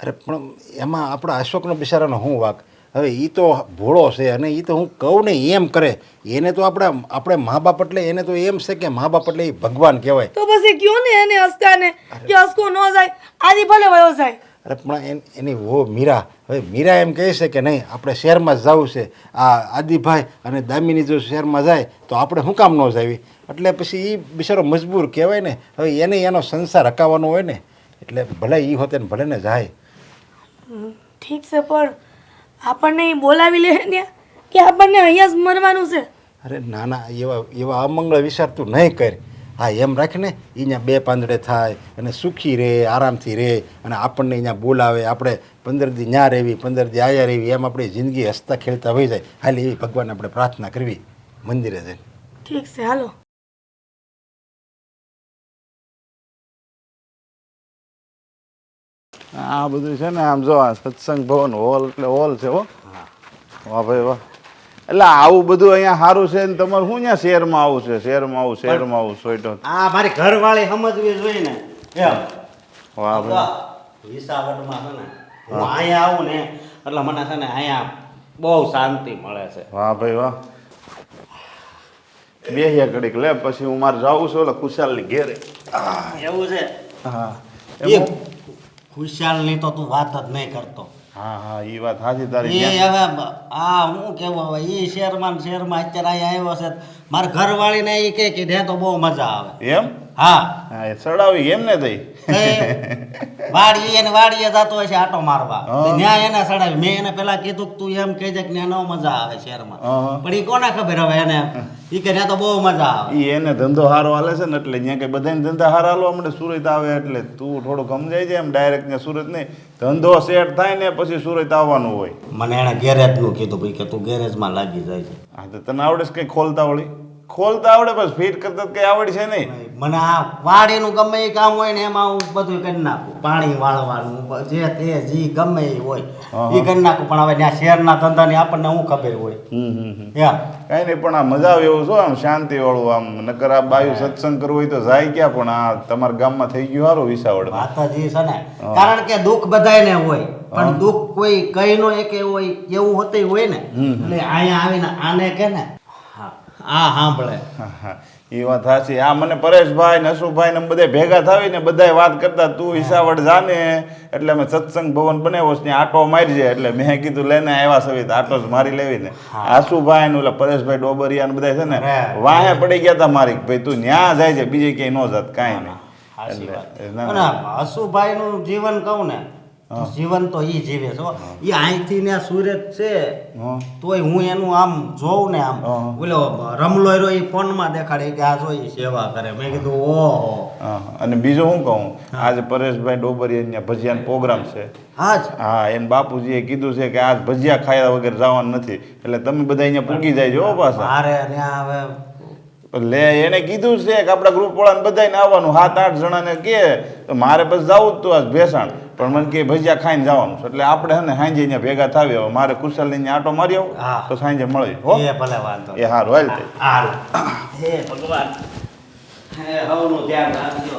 અરે પણ એમાં આપણા અશોકનો બિચારાનો શું વાક? હવે એ તો ભોળો છે અને એ તો હું કહું ને એમ કરે. એને તો આપણે મા બાપ એટલે એને તો એમ છે કે મા બાપ એટલે એ ભગવાન કહેવાય. તો પછી કયો ને એને હસકાને કે હસકો ન જાય આદિ ભલે વયો જાય. અરે પણ એની વો મીરા, હવે મીરા એમ કહે છે કે નહીં આપણે શહેરમાં જ જવું છે, આ આદિભાઈ અને દામિની જો શહેરમાં જાય તો આપણે શું કામ ન જાવી? એટલે પછી એ બિચારો મજબૂર કહેવાય ને, હવે એને એનો સંસાર હકાવવાનો હોય ને, એટલે ભલે એ હોતે ને ભલે ને જાય. ઠીક છે, પણ આપણને ઈ બોલાવી લે ને કે આપણને અહીંયા જ મરવાનું છે? અરે ના ના, એવા અમંગળ વિચાર તું નહીં કર. હા એમ રાખ ને, અહીંયા બે પાંદડે થાય અને સુખી રહે, આરામથી રહે, અને આપણને અહીંયા બોલાવે, આપણે 15 દી ન્યા રહેવી, 15 દી આયા રહેવી, એમ આપણી જિંદગી હસતા ખેલતા હોઈ જાય. હાલ એવી ભગવાન આપણે પ્રાર્થના કરવી મંદિરે જઈને. ઠીક છે, હાલો. આ બધું છે ને આમ જો આ સત્સંગ ભવન હોલ એટલે હોલ છે હો. વાહ ભાઈ વાહ. એટલે આવું બધું અહીંયા સારું છે ને તમારે શું ત્યાં શહેરમાં આવું છે, શહેરમાં આવું સોઈટો. આ મારી ઘરવાળી સમજવી જોઈએ ને એમ. વાહ ભાઈ. વિસાવટમાં છે ને હું અહીંયા આવું ને એટલે મને છે ને અહીંયા બહુ શાંતિ મળે છે. વાહ ભાઈ વાહ. બેહ્યા ઘડીક લે, પછી હું મારે જાઉં છું એટલે ખુશાલની ઘેરે. એવું છે. હા એ ખુશાલની તો તું વાત જ નહીં કરતો. હા હા એ વાત સાચી એ તારી. હવે આ હું કેવું હવે એ શહેરમાં અત્યારે અહીંયા આવ્યો છે. મારા ઘરવાળીને એ કહે કે ત્યાં તો બહુ મજા આવે. એમ? હા હા એ ચડાવી એમ ને થઈ. વાડીએ જતો હોય છે આટો મારવા, હા. ત્યાં એને ચડાવી. મેં એને પેલા કીધું કે તું એમ કહેજે કે ત્યાં ન મજા આવે શહેરમાં, હા. પણ એ કોને ખબર હવે એને એ કે ત્યાં તો બહુ મજા આવે. ઈ એને ધંધો સારો હાલે છે ને એટલે ત્યાં કઈ બધાને ધંધા સારા હાલવા મળે. સુરત આવે એટલે તું થોડુંક સમજાય છે એમ, ડાયરેક્ટ ને સુરત નહીં, ધંધો સેટ થાય ને પછી સુરત આવવાનું હોય. મને એને ગેરેજનું કીધું ભાઈ કે તું ગેરેજમાં લાગી જાય છે. હા તો તને આવડે છે કઈ ખોલતા આવડે બસ, ફિટ કરતા કઈ આવડે છે નહીં. મને આ વાડીનું ગમે એ કામ હોય ને એમાં હું બધું કરી નાખું, પાણી વાળવાનું જે તે જી ગમે એ હોય એ કરી નાખું. પણ હવે ત્યાં શહેરના ધંધાની આપણને શું ખબર હોય એમ. કઈ નહીં, પણ આ મજા આવે એવું છો આમ શાંતિ વાળું. આમ નકર આ બાયું સત્સંગ કરવું હોય તો જાય ક્યાં, પણ આ તમારા ગામમાં થઈ ગયું સારું વિસાવડ. વાત જ એ છે ને, કારણ કે દુઃખ બધાયને હોય પણ દુઃખ કોઈ કઈ નો એક હોય એવું હોતું હોય ને, એટલે અહીંયા આવીને આને કે ને આ સાંભળે. એ વાત સાચી. આ મને પરેશભાઈ ને અશુભાઈ ને બધા ભેગા થાવીને બધા વાત કરતા તું વિસાવડ જાને, એટલે અમે સત્સંગ ભવન બનાવ્યો છે ત્યાં આટો મારી જાય. એટલે મેં કીધું લઈને આવ્યા સવિત આટો જ મારી લેવી ને. આશુભાઈ ને ઓલા પરેશભાઈ ડોબરિયા ને બધા છે ને વાહે પડી ગયા હતા મારી, ભાઈ તું ન્યા જાય છે બીજે ક્યાંય ન જાત કાંઈ નહીં. અને હસુભાઈ નું જીવન કહું ને, જીવન તો ઈ જીવે છો. ઈ અહીંથી ને સુરત છે તોય હું એનું આમ જોઉં ને આમ ઓલો રમલો રહ્યો એ ફોનમાં દેખાડે કે આ જો ઈ સેવા કરે. મેં કીધું ઓહો. અને બીજું શું કહું, આજે પરેશભાઈ ડોબરિયા ભજીયાનો પ્રોગ્રામ છે. હા એને બાપુજીએ કીધું છે કે આજ ભજીયા ખાયા વગર જવાનું નથી, એટલે તમે બધા અહીંયા પૂગી જાય જો પાછા. મારે ત્યાં હવે લે એને કીધું છે કે આપણા ગ્રુપ વાળાને બધાને આવવાનું, 7-8 જણાને કે તો મારે બસ જવું જ તું આજ ભેસાણ, પણ મને કે ભજીયા ખાઈને જવાનું છે. એટલે આપણે હે ને સાંજે અહીંયા ભેગા થાવી. હવે મારે કુશલ ને આટો મારી આવું તો સાંજે મળી હો. એ ભલે વાંધો એ હારું હાલ તે. હાલ. હે ભગવાન, હે હવનું ધ્યાન રાખજો.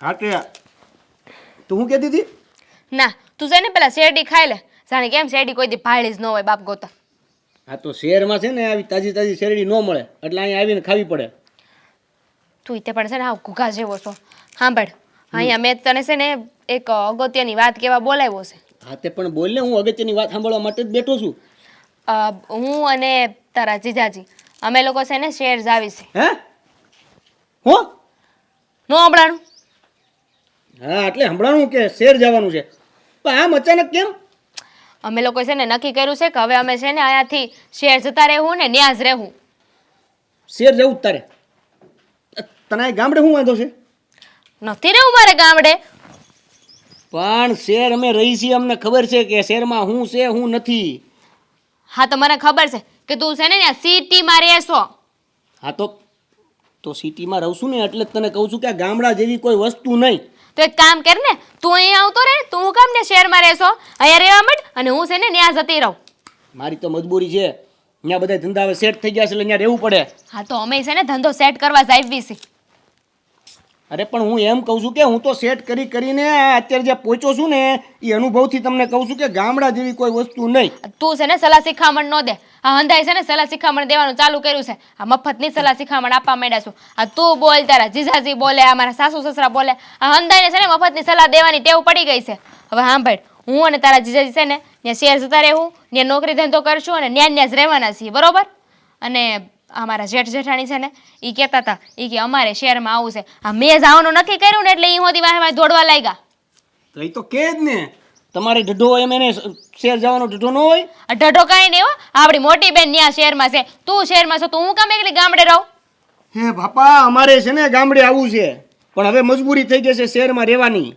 આટલે તું શું કહેતી હતી? ના તું છે ને પેલા શેરડી ખાઈ લે, જાણે કેમ શેરડી કોઈ દી ભાળી જ ન હોય બાપ ગોતા. આ તો શહેરમાં છે ને આવી તાજી શેરડી ન મળે, એટલે અહીંયા આવીને ખાવી પડે. તું તે પણ છે ને આવ ઘૂઘા જેવો છો. સાંભળ, અહીંયા મેં તને છે ને એક અગત્યની વાત કહેવા બોલાવ્યો છે. હા તે પણ બોલ ને, હું અગત્યની વાત સાંભળવા માટે જ બેઠો છું. હું અને તારા જીજાજી અમે લોકો છે ને શેર જાવી છે. હે હો? નો હંભળાણું? હા એટલે હમણાં કે શેર જવાનું છે, પણ આમ અચાનક કેમ? અમે લોકો છે ને નક્કી કર્યું છે કે હવે અમે છે ને અહીંયાથી શેર જતા રહેવું ને ન્યા જ રહેવું. શેર જવું જ તારે? તને આ ગામડે શું વાંધો છે? નથી રહેવું મારે ગામડે. પણ શેર અમે રહી છીએ, અમને ખબર છે કે શેરમાં શું છે શું નથી. હા તો મને ખબર છે કે તું છે ને ત્યાં સિટીમાં રહેશો. હા તો સિટીમાં રહું છું ને એટલે જ તને કહું છું કે આ ગામડા જેવી કોઈ વસ્તુ નહીં. તો એક કામ કર ને, તું અહીંયા આવતો રહે, તું કામ ને શહેરમાં રહેશો, અહીંયા રહેવા માંડ અને હું છે ને ત્યાં જતી રહું. મારી તો મજબૂરી છે, ત્યાં બધા ધંધા હવે સેટ થઈ ગયા છે એટલે ત્યાં રહેવું પડે. હા તો અમે છે ને ધંધો સેટ કરવા જ આવી છે. અરે પણ હું એમ કહું છું કે હું તો સેટ કરીને અત્યારે જે પહોંચ્યો છું ને એ અનુભવથી તમને કહું છું કે ગામડા જેવી કોઈ વસ્તુ નહીં. તું છે ને સલાહ શિખામણ ન દે. આ હંધાઈ છે ને સલાહ શિખામણ દેવાનું ચાલુ કર્યું છે. આ મફતની સલાહ શિખામણ આપવા માંડ્યા છું. આ તું બોલ, તારા જીજાજી બોલે, આ મારા સાસુ સસરા બોલે, આ હંધાઈને છે ને મફતની સલાહ દેવાની ટેવ પડી ગઈ છે. હવે સાંભળ, હું અને તારા જીજાજી છે ને ત્યાં શહેર જતા રહેવું, ત્યાં નોકરી ધંધો કરશું અને ન્યા જ રહેવાના છીએ, બરોબર? અને અમારા જેઠ જેઠાણી છે ને એ કહેતા હતા એ કે અમારે શહેરમાં આવું છે. આ મેં જવાનું નક્કી કર્યું ને એટલે એ હોતી વાહે વાહે દોડવા લાગ્યા. તો એ તો કે જ ને, તમારે ઢઢો હોય એમ એને શેર જવાનો ઢઢો ન હોય. આ ઢઢો કાંઈ નહીં હો, આપણી મોટી બેન ત્યાં શહેરમાં છે, તું શહેરમાં છો, તો હું કામ એકલી ગામડે રહું? હે બાપા, અમારે છે ને ગામડે આવવું છે, પણ હવે મજબૂરી થઈ જશે શહેરમાં રહેવાની.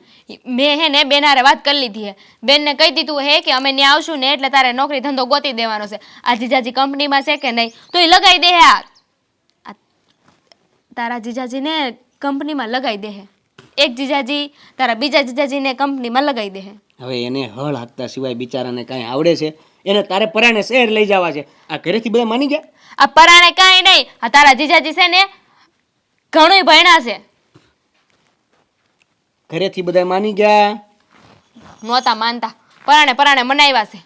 મેં હે ને બેન હારે વાત કરી લીધી હે. બેનને કહી દીધું હે કે અમે ત્યાં આવશું ને એટલે તારે નોકરી ધંધો ગોતી દેવાનો છે. આ જીજાજી કંપનીમાં છે કે નહીં તો એ લગાવી દે હે. આ તારા જીજાજીને કંપનીમાં લગાવી દે હે. એક જીજાજી તારા બીજા જીજાજીને કંપનીમાં લગાવી દે હે. હવે એને હળ હાંકતા સિવાય બિચારાને કાંઈ આવડે છે? એને તારે પરાણે શહેર લઈ જવા છે. આ ઘરેથી બધા માની ગયા? આ પરાણે કાંઈ નહીં, આ તારા જીજાજી છે ને ઘણુંય ભણ્યા છે. ઘરેથી બધા માની ગયા? નહોતા માનતા, પરાણે મનાવ્યા છે.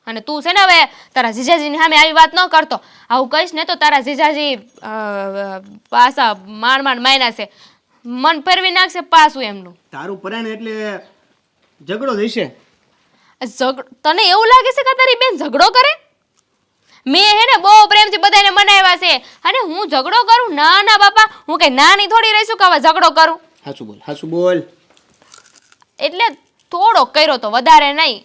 અને તું છે ને હવે તારા જીજાજીની સામે આવી વાત ન કરતો. આવું કહીશ ને તો તારા જીજાજી પાછા માંડ માયના છે, મન ફેરવી નાખશે પાછું એમનું. તારું પરાણે એટલે ઝઘડો થશે. તને એવું લાગે છે કે તારી બેન ઝઘડો કરે? મેં હે ને બહુ પ્રેમથી બધાને મનાવ્યા છે અને હું ઝઘડો કરું? ના ના બાપા, હું કઈ નાની થોડી રહીશું કે હવે ઝઘડો કરું. હાચું બોલ, હાચું બોલ. એટલે થોડો કર્યો તો વધારે નહીં.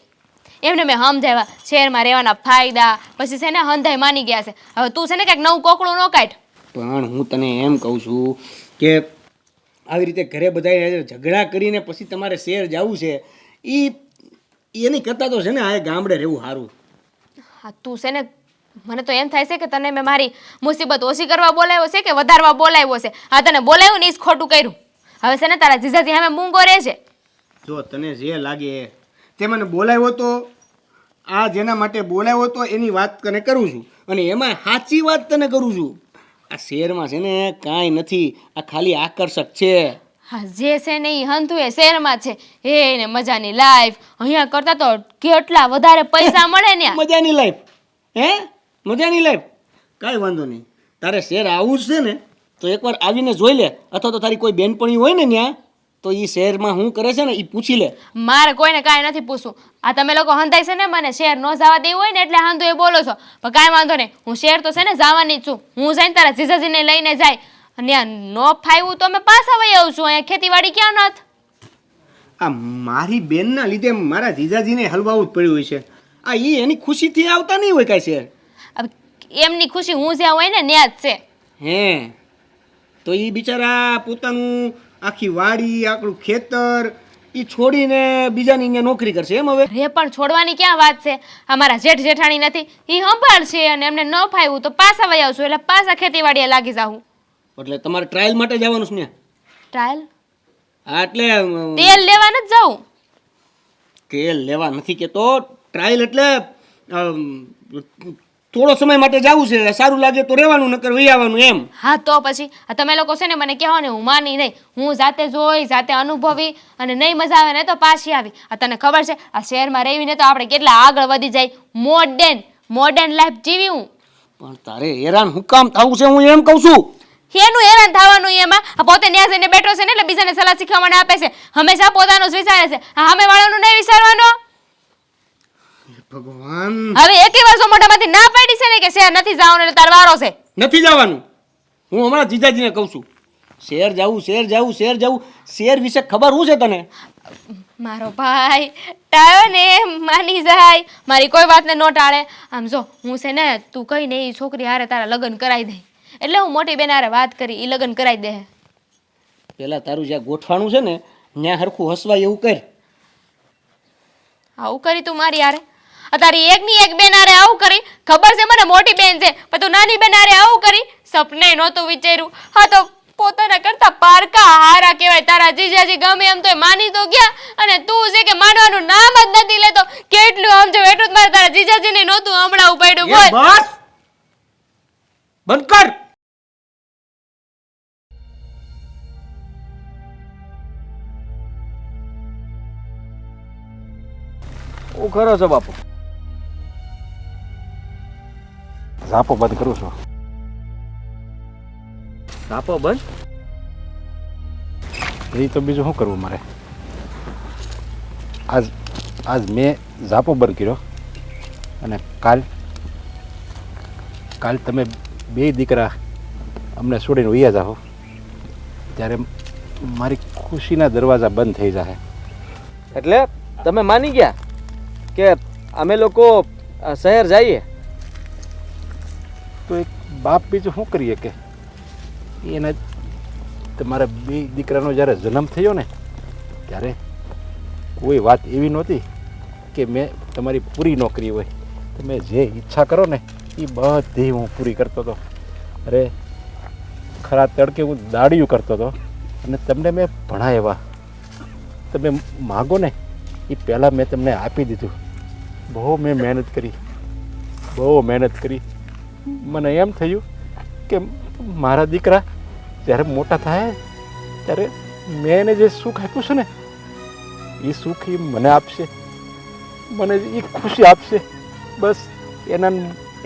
એમને મેં સમજાવ્યા શહેરમાં રહેવાના ફાયદા, પછી છે ને હંધાઈ માની ગયા છે. હવે તું છે ને કંઈક નવું કોકડું ન કાઢ. પણ હું તને એમ કહું છું કે આવી રીતે ઘરે બધા ઝઘડા કરીને પછી તમારે શહેર જવું છે, એની કરતાં તો છે ને આ ગામડે રહેવું સારું. હા તું છે ને, મને તો એમ થાય છે કે તને મેં મારી મુસીબત ઓછી કરવા બોલાવ્યો છે કે વધારવા બોલાવ્યો છે. હા તને બોલાવ્યું ને એ જ ખોટું કર્યું. હવે છે ને તારા જીજાજી સામે મૂંગો રહે છે. જો તને જે લાગે તે મને બોલાવ્યો તો, આ જેના માટે બોલાવ્યો તો એની વાત તને કરું છું, અને એમાં સાચી વાત તને કરું છું. આ શહેરમાં છે ને કાંઈ નથી, આ ખાલી આકર્ષક છે. હા જે છે ને એ હંધું એ શહેરમાં છે, એને મજાની લાઈફ. અહીંયા કરતાં તો કેટલા વધારે પૈસા મળે ને. મજાની લાઈફ? હે મજાની લાઈફ? કાંઈ વાંધો નહીં, તારે શહેર આવવું જ છે ને તો એકવાર આવીને જોઈ લે, અથવા તો તારી કોઈ બેનપણી હોય ને ત્યાં તો એ શહેરમાં શું કરે છે ને એ પૂછી લે. મારે કોઈને કાંઈ નથી પૂછવું. આ તમે લોકો હંધાઈ છે ને મને શહેર ન જવા દેવું હોય ને એટલે હંધું એ બોલો છો, પણ કાંઈ વાંધો નહીં, હું શહેર તો છે ને જવાની જ છું. હું જઈને તારા જીજાજીને લઈને જાય અને આ નો ફાવ્યું તો અમે પાછા વહી આવું છું. અહીંયા ખેતીવાડી ક્યાં નથ? આ મારી બેનના લીધે મારા જીજાજીને હલવાવું જ પડ્યું હોય છે. આ એ એની ખુશીથી આવતા નહીં હોય કાંઈ શહેર. હવે એમની ખુશી હું જ્યાં હોય ને ત્યાં જ છે. હે તો એ બિચારા પોતાનું આખી વાડી, આખું ખેતર એ છોડીને બીજાની અહીંયા નોકરી કરશે એમ? હવે રે પણ છોડવાની ક્યાં વાત છે? અમારા જેઠ જેઠાણી નથી, એ સંભાળશે અને એમને ન ફાવ્યું તો પાછા વહી આવશું, એટલે પાછા ખેતીવાડીએ લાગી જાઉં. એટલે તમારે ટ્રાયલ માટે જવાનું છે ને? ટ્રાયલ? હા એટલે તેલ લેવા નથી જાઉં. તેલ લેવા નથી કેતો, ટ્રાયલ એટલે થોડો સમય માટે જવું છે, સારું લાગે તો રહેવાનું, નકર વહી આવવાનું એમ. હા તો પછી આ તમે લોકો છે ને મને કહો ને હું માની નહીં, હું જાતે જોઈ જાતે અનુભવી અને નહીં મજા આવે ને તો પાછી આવી. આ તને ખબર છે આ શહેરમાં રહીને તો આપણે કેટલા આગળ વધી જાય, મોડર્ન લાઈફ જીવી હું. પણ તારે હેરાન હું કામ થવું છે હું એમ કહું છું. એનું હેરાન થવાનું એમાં? આ પોતે ન્યા જઈને બેઠો છે ને એટલે બીજાને સલાહ શીખવાને આપે છે, હંમેશા પોતાનું જ વિચારે છે, આ સામે વાળાનું નહીં વિચારવાનો. ભગવાન, હવે એકેય વાર મોઢામાંથી ના પાડી છે ને કે શહેર નથી જવાનું એટલે તાર વારો છે. નથી જવાનું. હું હમણાં જીજાજીને કહું છું શહેર જાવું, શહેર જાવું, શહેર જાવું. શહેર વિશે ખબર શું છે તને? મારો ભાઈ ટાળ્યો ને માની જાય, મારી કોઈ વાતને ન ટાળે. આમ જો હું છે ને તું કઈ ને એ છોકરી હારે તારા લગ્ન કરાવી દે, એટલે હું મોટી બેન હારે વાત કરી, એ લગ્ન કરાવી દે. પેલા તારું જ્યાં ગોઠવાનું છે ને ત્યાં હરખું હસવાય એવું કર. આવું કરી તું મારી હારે? તારી એકની એક બેન હારે આવું કરી? ખબર છે મને મોટી બેન છે, પણ તું નાની બેન હારે આવું કરી? સપને નહોતું વિચાર્યું. હા તો પોતાના કરતા પારકા હારા કહેવાય. તારા જીજાજી ગમે એમ તોય માની તો ગયા, અને તું છે કે માનવાનું નામ જ નથી લેતો. કેટલું સમજો એટલું જ મારે તારા જીજાજીને નહોતું હમણાં ઉપાડ્યું. બોલ બસ બંધ કર. હું ખરો છો બાપુ? ઝાપો બંધ કરું છું. આપો બંધ. એ તો બીજું શું કરવું મારે? આજ આજ મેં ઝાપો બંધ કર્યો અને કાલ તમે બે દીકરા અમને છોડીને વયા જાઓ ત્યારે મારી ખુશીના દરવાજા બંધ થઈ જાય. એટલે તમે માની ગયા કે અમે લોકો શહેર જઈએ? તો એક બાપ બીજું શું કરીએ કે એના તમારા બે દીકરાનો જ્યારે જન્મ થયો ને ત્યારે કોઈ વાત એવી નહોતી કે મેં તમારી પૂરી નોકરી હોય. તમે જે ઈચ્છા કરો ને એ બધી હું પૂરી કરતો હતો. અરે ખરા તડકે હું દાડિયું કરતો હતો અને તમને મેં ભણાવ્યા. તમે માગો ને એ પહેલાં મેં તમને આપી દીધું. બહુ મેં મહેનત કરી, બહુ મહેનત કરી. મને એમ થયું કે મારા દીકરા જ્યારે મોટા થાય ત્યારે મેં એને જે સુખ આપ્યું છે ને એ સુખ એ મને આપશે, મને એ ખુશી આપશે. બસ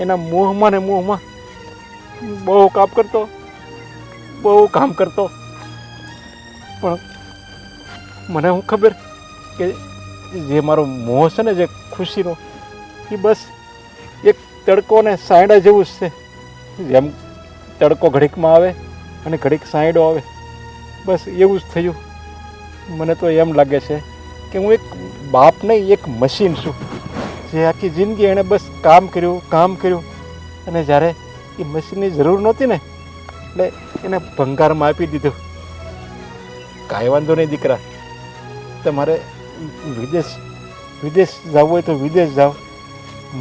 એના મોહમાં ને મોહમાં બહુ કામ કરતો, પણ મને હું ખબર કે જે મારો મોહ છે ને જે ખુશીનો એ બસ એક તડકો ને સાયડા જેવું જ છે. જેમ તડકો ઘડીકમાં આવે અને ઘડીક સાયડો આવે, બસ એવું જ થયું. મને તો એમ લાગે છે કે હું એક બાપ નહીં એક મશીન છું જે આખી જિંદગી એણે બસ કામ કર્યું અને જ્યારે એ મશીનની જરૂર નહોતી ને એટલે એને ભંગારમાં આપી દીધું. કાંઈ વાંધો નહીં દીકરા, તમારે વિદેશ જવું હોય તો વિદેશ જાઓ,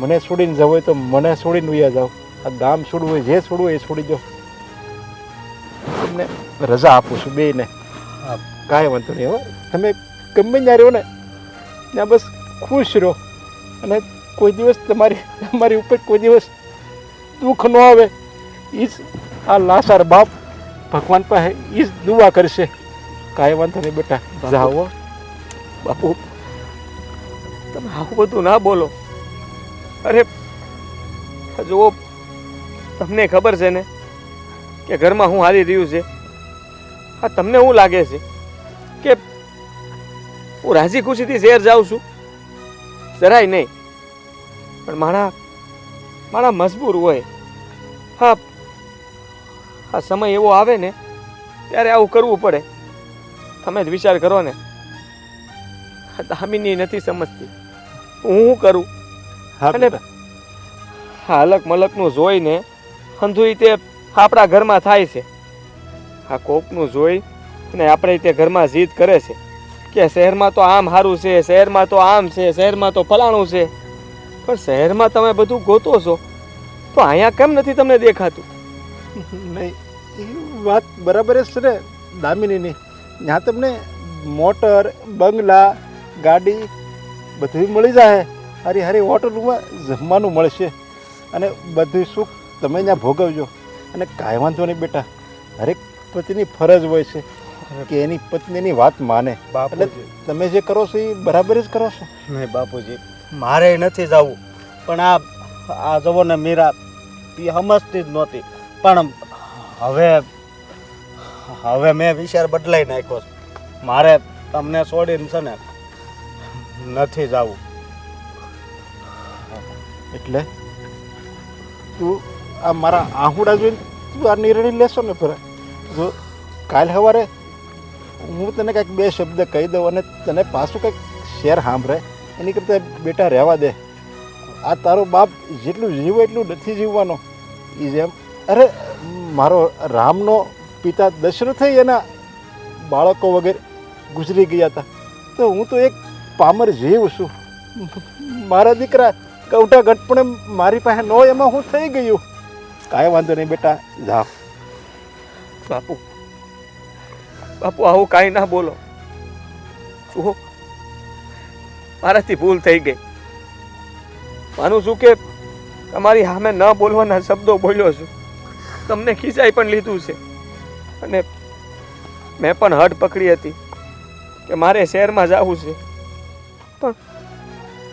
મને છોડીને જવું હોય તો મને છોડીને વયા જાઓ. આ ગામ છોડવું હોય જે છોડવું હોય એ છોડી દો. તમને રજા આપું છું બેયને. કાંઈ વાંધો નહીં. હો તમે ગમે ત્યાં રહ્યો ને ત્યાં બસ ખુશ રહો અને કોઈ દિવસ તમારી ઉપર કોઈ દિવસ દુઃખ ન આવે. એ જ આ લાસાર બાપ ભગવાન પાસે એ જ દુઆ કરશે. કાંઈ વાંધો નહીં બેટા, જાઓ. બાપુ તમે આવું બધું ના બોલો. અરે જુઓ, તમને ખબર છે ને કે ઘરમાં હું હાલી રહ્યું છે. હા, તમને શું લાગે છે કે હું રાજી ખુશીથી શહેર જાઉં છું? જરાય નહીં. પણ મારા મજબૂર હોય. હા, સમય એવો આવે ને ત્યારે આવું કરવું પડે. તમે જ વિચાર કરો ને. દામિની નથી સમજતી હું શું કરું. અને હાલક મલકનું જોઈને અંધુય તે આપણા ઘરમાં થાય છે. આ કોકનું જોઈ અને આપણે તે ઘરમાં જીદ કરે છે કે શહેરમાં તો આમ સારું છે, શહેરમાં તો આમ છે, શહેરમાં તો ફલાણું છે. પણ શહેરમાં તમે બધું ગોતો છો તો અહીંયા કેમ નથી તમને દેખાતું? નહીં, એ વાત બરાબર જ છે ને દામિનીની. ત્યાં તમને મોટર, બંગલા, ગાડી બધું મળી જાય. હારી હોટલમાં જમવાનું મળશે અને બધું સુખ તમે ત્યાં ભોગવજો. અને કાંઈ વાંધો નહીં બેટા, હરેક પતિની ફરજ હોય છે કે એની પત્નીની વાત માને. એટલે તમે જે કરો છો એ બરાબર જ કરો છો. નહીં બાપુજી, મારે નથી જવું. પણ આ જવો ને મીરા એ સમજતી જ નહોતી. પણ હવે મેં વિચાર બદલાઈ નાખ્યો છે. મારે તમને છોડીને છે ને નથી જવું. એટલે તું આ મારા આહુડા જોઈને તું આ નિર્ણય લેશો ને ફરે? જો કાલ સવારે હું તને કંઈક બે શબ્દ કહી દઉં અને તને પાછું કંઈક શેર સાંભળે એની કરતાં બેટા રહેવા દે. આ તારો બાપ જેટલું જીવે એટલું નથી જીવવાનો. એ જેમ અરે મારો રામનો પિતા દશરથ એના બાળકો વગેરે ગુજરી ગયા હતા, તો હું તો એક પામર જીવ છું. મારા દીકરા કવટા ઘટપણે મારી પાસે ન હોય એમાં હું થઈ ગયું. કાંઈ વાંધો નહીં બેટા, જાઓ. બાપુ આવું કાંઈ ના બોલો. જુઓ, મારાથી ભૂલ થઈ ગઈ. માનું છું કે તમારી સામે ન બોલવાના શબ્દો બોલ્યો છું. તમને ખીચાઈ પણ લીધું છે અને મેં પણ હડ પકડી હતી કે મારે શહેરમાં જવું છે. પણ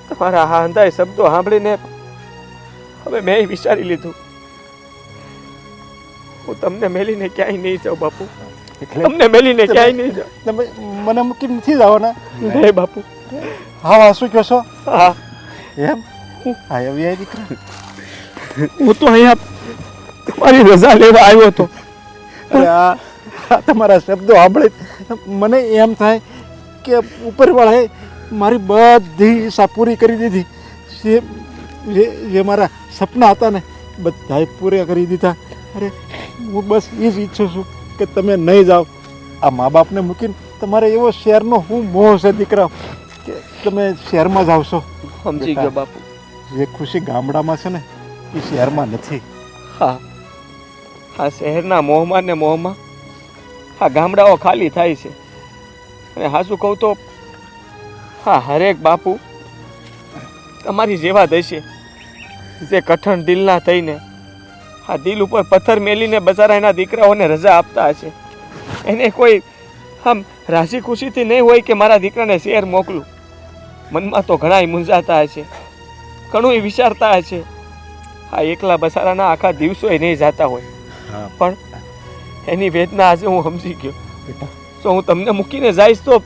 તમારા આ અંધાય શબ્દો સાંભળીને હવે મેં વિચારી લીધું હું તમને મેલીને ક્યાંય નહીં જાઉં બાપુ, એટલે તમને મેલીને ક્યાંય નહીં જાઉં. તમે મને મૂકીને નથી જવાના? નહીં બાપુ. હા, શું કહો છો? હા, એમ? હા, એવી આ દીકરા. હું તો અહીંયા તમારી રજા લેવા આવ્યો હતો. અરે આ તમારા શબ્દો સાંભળે મને એમ થાય કે ઉપરવાળાએ મારી બધી ઈચ્છા પૂરી કરી દીધી. જે મારા સપના હતા ને બધાએ પૂરા કરી દીધા. અરે હું બસ એ જ ઈચ્છું છું કે તમે નહીં જાઓ. આ મા બાપને મૂકીને તમારે એવો શહેરનો હું મોહ છે દીકરા કે તમે શહેરમાં જાઓ છો. સમજી ગયો બાપુ. જે ખુશી ગામડામાં છે ને એ શહેરમાં નથી. હા, આ શહેરના મોહમાં ને મોહમાં આ ગામડાઓ ખાલી થાય છે. અને હાસું કહું તો હા, હરેક બાપુ તમારી જેવા જ હશે, જે કઠણ દિલના થઈને આ દિલ ઉપર પથ્થર મેલીને બચારા એના દીકરાઓને રજા આપતા હશે. એને કોઈ આમ રાજી ખુશીથી નહીં હોય કે મારા દીકરાને શહેર મોકલું. મનમાં તો ઘણાય મૂંઝાતા હશે, ઘણું વિચારતા હશે. આ એકલા બસારાના આખા દિવસોય નહીં જતા હોય. પણ એની વેદના આજે હું સમજી ગયો. જો હું તમને મૂકીને જઈશ તો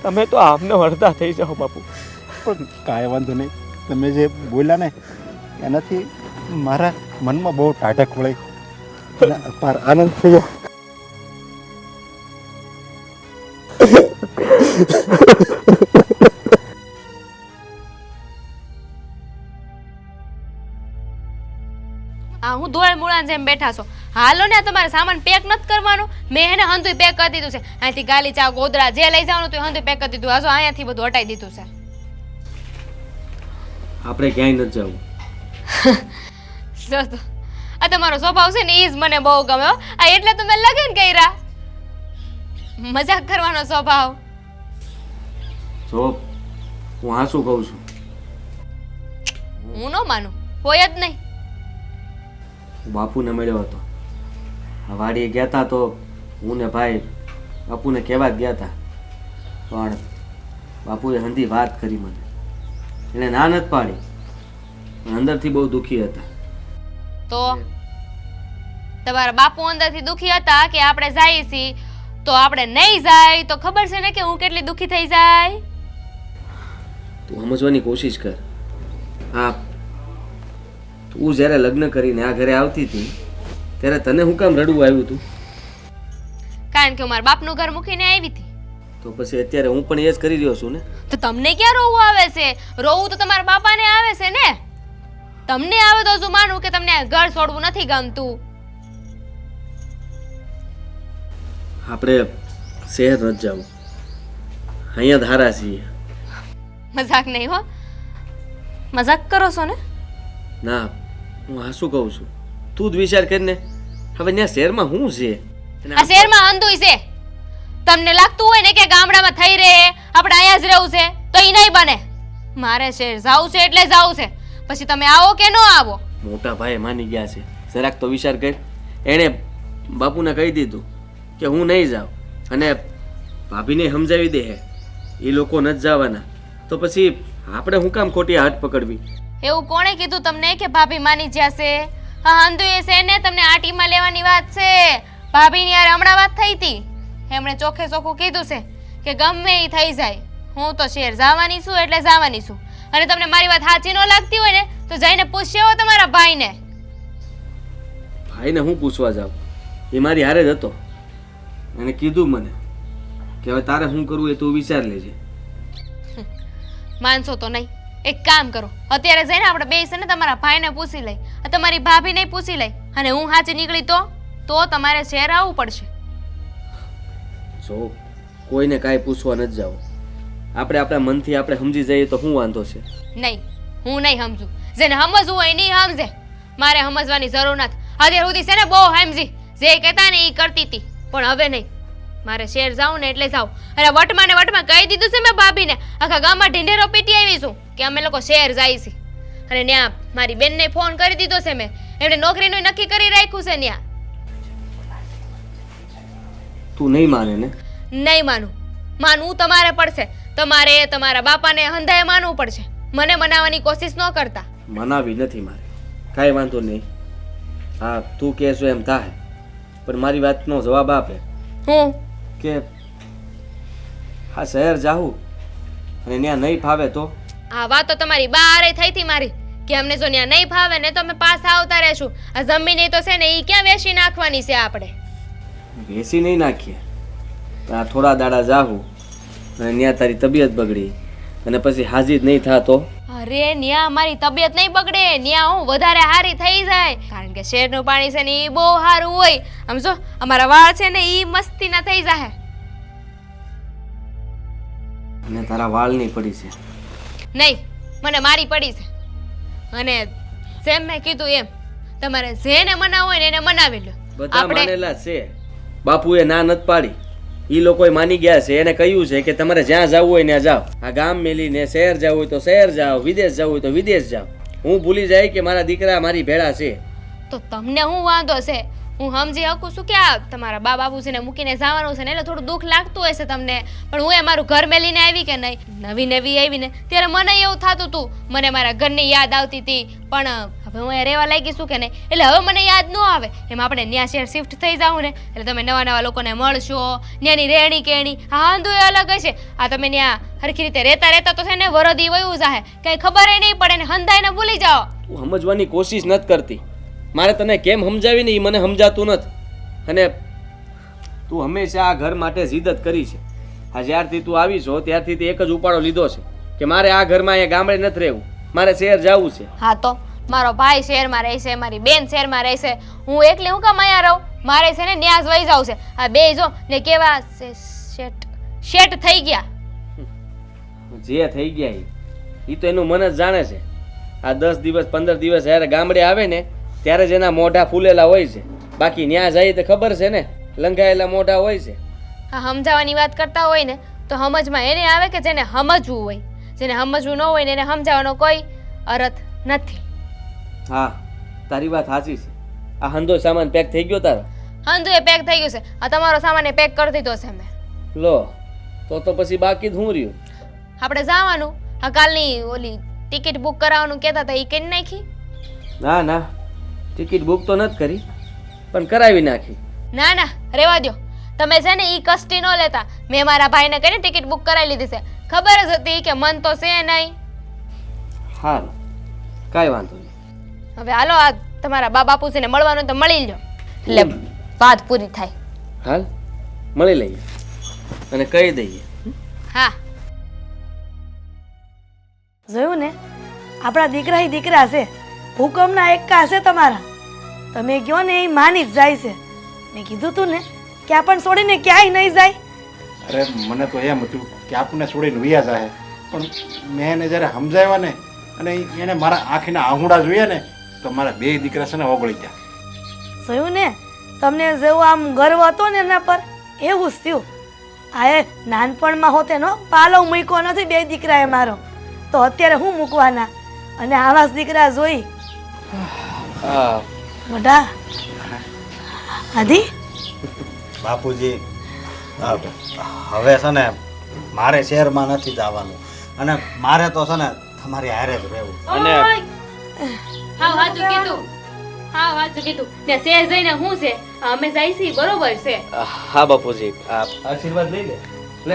તમે તો આમને અડધા થઈ જાઓ બાપુ. પણ કાંઈ વાંધો નહીં. તમે જે બોલ્યા ને એનાથી મારા મનમાં બહુ ટાઢક વળી અને અપાર આનંદ થયો. આ હું ધોળ મૂળાની જેમ બેઠા છો. હાલો ને, આ તમારે સામાન પેક નથી કરવાનો. મેં એને હંધુય પેક કરી દીધું છે. અહીંથી ગાલી ચા ગોદડા જે લઈ જવાનું તો હંધુય પેક કરી દીધું. હાજો અહીંયાથી બધું હટાઈ દીધું છે. આપણે ક્યાંય નથી જવું. જો તો આ તમારો સ્વભાવ છે ને એ જ મને બહુ ગમે હો. આ એટલે તો મેં લગન કર્યા. મજાક કરવાનો સ્વભાવ. જો હું હા શું કહું છું, હું ન માનું, હોય જ નહીં. હું બાપુને મળ્યો હતો. આ વાડીએ ગયા હતા તો હું ને ભાઈ બાપુને કહેવા જ ગયા હતા. પણ બાપુએ હંધી વાત કરી મને. એને ના નથી પાડી, પણ અંદરથી બહુ દુઃખી હતા. તો તમારા બાપુ અંદરથી દુખી હતા કે આપણે જઈએ છીએ તો આપણે નહીં જાય તો ખબર છે ને કે હું કેટલી દુખી થઈ જાય. તું સમજવાની કોશિશ કર. હા, તું જ્યારે લગ્ન કરીને આ ઘરે આવતી હતી ત્યારે તને હું કામ રડવું આવ્યું હતું? કારણ કે હું મારા બાપનું ઘર મૂકીને આવી હતી. તો પછી અત્યારે હું પણ એ જ કરી રહ્યો છું ને. તો તમને ક્યાં રોવું આવે છે? રોવું તો તમારા બાપાને આવે છે ને. તમને આવે તો શું માનું કે તમને ઘર છોડવું નથી ગમતું. આપણે શહેર નથી જવું, અહીંયા ધારા છીએ. મજાક નહીં હો, મજાક કરો છો ને? ના, હું હા શું કહું છું, તું જ વિચાર કરીને. હવે ત્યાં શહેરમાં શું છે? આ શહેરમાં અંધુય છે. તમને લાગતું હોય ને કે ગામડામાં થઈ રહે આપણે અહીંયા જ રહેવું છે તો એ નહીં બને. મારે શહેર જાવું છે એટલે જાવું છે. પછી તમે આવો કે ન આવો. મોટા ભાઈ માની ગયા છે, જરાક તો વિચાર કર. એણે બાપુને કહી દીધું કે હું નહીં જાઉં અને ભાભીને સમજાવી દે હે એ લોકો નથી જવાના. તો પછી આપણે શું કામ ખોટી હાથ પકડવી? એવું કોણે કીધું તમને કે ભાભી માની જશે? હા, અંધુએ છે ને તમને આટીમાં લેવાની વાત છે. ભાભીની યાર હમણાં વાત થઈ હતી. એમણે ચોખ્ખે ચોખ્ખું કીધું છે કે ગમે એ થઈ જાય હું તો શહેર જવાની છું એટલે જવાની છું. અને તમને મારી વાત સાચી ન લાગતી હોય ને તો જઈને પૂછ્યો તમારા ભાઈને. ભાઈને હું પૂછવા જાઉં? એ મારી હારે જ હતો. એને કીધું મને કે હવે તારે શું કરવું એ તું વિચાર લેજે. માનશો તો નહીં. એક કામ કરો, અત્યારે જઈને આપણે બે છે ને તમારા ભાઈને પૂછી લઈ, તમારી ભાભીને પૂછી લઈ અને હું સાચી નીકળી તો તમારે શહેર આવવું પડશે. જો કોઈને કાંઈ પૂછવા નથી જાવ. આપણે આપણા મનથી આપણે સમજી જઈએ તો શું વાંધો છે? નહીં, હું નહીં સમજું. જેને સમજવું હોય નહીં સમજે. મારે સમજવાની જરૂર નથી. અત્યાર સુધી છે ને બહુ સમજી, જે કહેતા ને એ કરતી હતી. પણ હવે નહીં. મારે શહેર જાઉં ને એટલે જાઉં. અને વટમાં ને વટમાં કહી દીધું છે મેં ભાભીને. આખા ગામમાં ઢીંઢેરો પીટી આવી છું કે અમે લોકો શહેર જાય છે. અને ત્યાં મારી બેનને ફોન કરી દીધો છે મેં. એમણે નોકરીનું નક્કી કરી રાખ્યું છે ત્યાં. તું નહીં માને ને? નહીં માનું. માનવું તમારે પડશે. તમારે તમારા બાપાને હંધાએ માનવું પડશે. મને મનાવવાની કોશિશ ન કરતા. મનાવી નથી મારે, કાંઈ વાંધો નહીં. હા, તું કહેશો એમ થાય. પણ મારી વાતનો જવાબ આપે હું કે હા શહેર જાવું અને ત્યાં નહીં ફાવે તો આ વાત તો તમારી બારે થઈ હતી મારી કે અમને જો ત્યાં નહીં ફાવે ને તો અમે પાછા આવતા રહેશું. આ જમીન તો છે ને એ ક્યાં વેચી નાખવાની છે આપણે? વેસી નહીં નાખીએ પણ આ થોડા દાડા જાવું અને ત્યાં તારી તબિયત બગડી અને પછી હાજી જ નહીં થાતો. અરે ન્યા મારી તબિયત નહીં બગડે, ન્યા હું વધારે હારી થઈ જાય. કારણ કે શેરનું પાણી છે ને એ બહુ સારું હોય. આમ જો અમારા વાળ છે ને એ મસ્તીના થઈ જાય. અને તારા વાળની પડી છે. નહીં, મને મારી પડી છે. અને જેમ મેં કીધું એમ તમારે જેને મનાવવું હોય ને એને મનાવી લો. બધા માનેલા છે. બાપુએ ના નત પાડી, ઈ લોકોએ માની ગયા છે. એને કહ્યું છે કે તમારે જ્યાં જવું હોય ત્યાં જાઓ. આ ગામ મેલીને શહેર જવું હોય તો શહેર જાઓ, વિદેશ જવું હોય તો વિદેશ જાઓ. હું ભૂલી જાય કે મારા દીકરા મારી ભેળા છે. તો તમને હું વાંધો છે? હું સમજી શકું છું કે આ તમારા બા બાપુજીને મૂકીને જવાનું છે ને એટલે થોડું દુઃખ લાગતું હશે તમને. પણ હું એ મારું ઘર મેલીને આવી કે નહીં, નવી નવી આવીને ત્યારે મને એવું થતું હતું, મને મારા ઘરની યાદ આવતી હતી. પણ હવે હું એ રહેવા લાગી છું કે નહીં એટલે હવે મને યાદ ન આવે. એમ આપણે ન્યા શહેર શિફ્ટ થઈ જાઉં ને એટલે તમે નવા નવા લોકોને મળશો, ન્યાની રહેણી કેણી હા હાંધું એ અલગ હશે. આ તમે ત્યાં હરખી રીતે રહેતા રહેતા તો છે ને વરદી વયું જાહે, કંઈ ખબર નહીં પડે ને હંધાઈને ભૂલી જાઓ. તું સમજવાની કોશિશ નથી કરતી. મારે તને કેમ સમજાવીને એ મને સમજાતું નથી. અને તું હંમેશા આ ઘર માટે જીદ જ કરી છે. આ જ્યારથી તું આવી છો ત્યારથી તે એક જ ઉપાડો લીધો છે કે મારે આ ઘરમાં અહીંયા ગામડે નથી રહેવું, મારે શહેર જવું છે. હા તો મારો ભાઈ શહેરમાં રહેશે, મારી બેન શહેરમાં રહેશે, હું એકલી હું કામ અહીંયા રહું? મારે છે ને ન્યાસ વહી જાવ છે. આ બે જો ને કેવા શેઠ થઈ ગયા. જે થઈ ગયા એ તો એનું મન જ જાણે છે. આ 10 દિવસ 15 દિવસ જ્યારે ગામડે આવે ને ત્યારે જ એના મોઢા ફૂલેલા હોય છે. બાકી ન્યા જાય તો ખબર છે ને લંઘાયેલા મોઢા હોય છે. હા, સમજાવવાની વાત કરતા હોય ને તો સમજમાં એને આવે કે જેને સમજવું હોય. જેને સમજવું ન હોય ને એને સમજાવવાનો કોઈ અર્થ નથી. હા, તારી વાત સાચી છે. આ હંધો સામાન પેક થઈ ગયો તારો? હંધુ એ પેક થઈ ગયું છે. આ તમારો સામાન એ પેક કરી દીધો છે મેં. લો તો પછી બાકી જ હું રહ્યું. આપણે જવાનું. હા, કાલની ઓલી ટિકિટ બુક કરાવવાનું કહેતા હતા એ કરી નાખી? ના ના, ટિકિટ બુક તો નથી કરી પણ કરાવી નાખી. ના ના, રેવા દો. તમે છે ને ઈ કષ્ટી ન લેતા. મેં મારા ભાઈને કહીને ટિકિટ બુક કરાવી લીધી છે. ખબર જ હતી કે મન તો છે નહીં. હારું, કાંઈ વાંધો નહીં. હવે હાલો, આ તમારા બા બાપુજીને મળવાનું તો મળી લો એટલે વાત પૂરી થાય. હાલ મળી લઈએ અને કહી દઈએ. હા, જોયું ને, આપણા દીકરા ય દીકરા છે, હુકમના એકા છે તમારા. તમે કહો ને એ માની જ જાય છે. મેં કીધું તું ને કે આપણને છોડીને ક્યાંય નહીં જાય. અરે મને તો એમ હતું કે આપણને છોડીને વયા જાય, પણ મેં એને જ્યારે સમજાવ્યા ને અને એને મારા આંખના આહુડા જોયા ને તો મારા બે દીકરા છે ને ઓગળી ગયા. જોયું ને, તમને જેવો આમ ગર્વ હતો ને એના પર એવું જ થયું. આ એ નાનપણમાં હોતે નો પાલો મૂક્યો નથી બે દીકરાએ મારો, તો અત્યારે હું મૂકવાના? અને આવા જ દીકરા જોઈ મોઢા આધી. બાપુજી હવે છે ને મારે શહેરમાં નથી જવાનું અને મારે તો છે ને તમારી હારે જ રહેવું. અને હા સાચું કીધું. હા સાચું કીધું. ને શેર જઈને હું છે અમે જઈશી બરોબર છે. હા બાપુજી, આ આશીર્વાદ લઈ લે. લે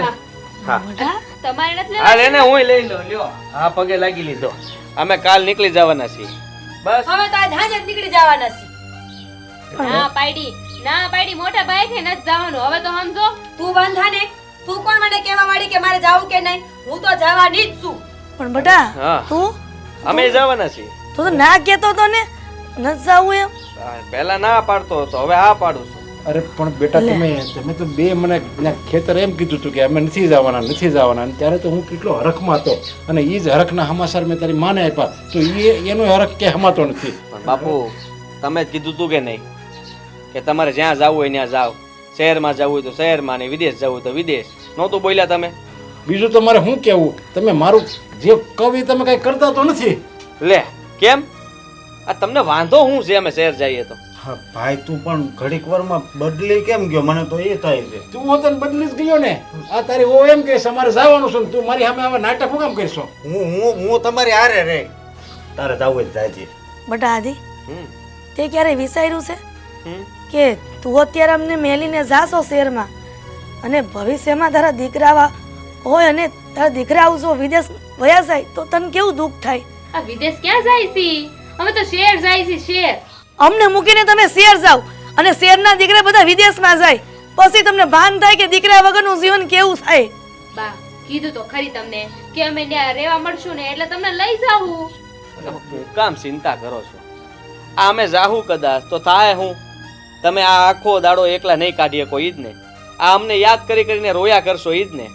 હા મોઢા તમારે નથી હા, લેવા? લેને હું લઈ લો. લ્યો હા, પગે લાગી લીધો. અમે કાલ નીકળી જવાના છીએ. બસ હવે તો આજ હાજર નીકળી જવાના છે. ના પાડી, ના પાડી. મોટા ભાઈ થી નથી જવાનું. હવે તો સમજો. તું વાંધા ને, તું કોણ મને કહેવા વાળી કે મારે જાવું કે નહીં? હું તો જવાની જ છું. પણ બેટા હા, તું અમે જવાના છીએ. તું તો ના કહેતો તો ને નથી જાવું એમ. પહેલા ના પાડતો હતો, હવે હા પાડું છું. અરે પણ બેટા તમે તો બે મને ખેતર એમ કીધું હતું કે અમે નથી જવાના અને ત્યારે તો હું કેટલો હરખમાં હતો અને એ જ હરખના સમાચાર મેં તારી માને આપ્યા તો એનો હરખ કે હમાતો નથી. પણ બાપુ તમે જ કીધું તું કે નહીં કે તમારે જ્યાં જવું હોય ત્યાં જાઓ, શહેરમાં જવું હોય તો શહેરમાં ને વિદેશ જવું હોય તો વિદેશ. નહોતું બોલ્યા તમે? બીજું તમારે શું કહેવું? તમે મારું જે કવિ તમે કઈ કરતા તો નથી. લે કેમ? આ તમને વાંધો શું છે અમે શહેર જઈએ તો? હા ભાઈ, તું પણ ઘડીક વારમાં બદલી કેમ ગયો? મને તો એ થાય છે. તું હોત ને બદલી જ ગયો ને. આ તારી ઓ એમ કે અમારે જવાનું છે ને તું મારી સામે આવા નાટક શું કામ કરશો? હું તમારી હારે રે. તારે જવું જ જાય છે. બેટા આધી હમ તે ક્યારે વિચાર્યું છે હમ કે તું અત્યારે અમને મેલીને જાશો શહેરમાં અને ભવિષ્યમાં તારા દીકરા હોય અને તારા દીકરા આવું જો વિદેશ વયા જાય તો તને કેવું દુઃખ થાય? આ વિદેશ ક્યાં જાય છે? અમે તો શહેર જાય છે, શહેર. અમને મૂકીને તમે શહેર જાઓ અને શહેરના દીકરા બધા વિદેશમાં જાય, પછી તમને ભાન થાય કે દીકરા વગરનું જીવન કેવું થાય. બા કીધું તો ખરી તમને કે અમે ત્યાં રહેવા મળશું ને એટલે તમને લઈ જાવું. હું કામ ચિંતા કરો છો? આ અમે જાહું કદાચ તો થાય હું? તમે આ આખો દાડો એકલા નહીં કાઢી શકો ઈ જ ને. આ અમને યાદ કરી કરીને રોયા કરશો ઈ જ ને.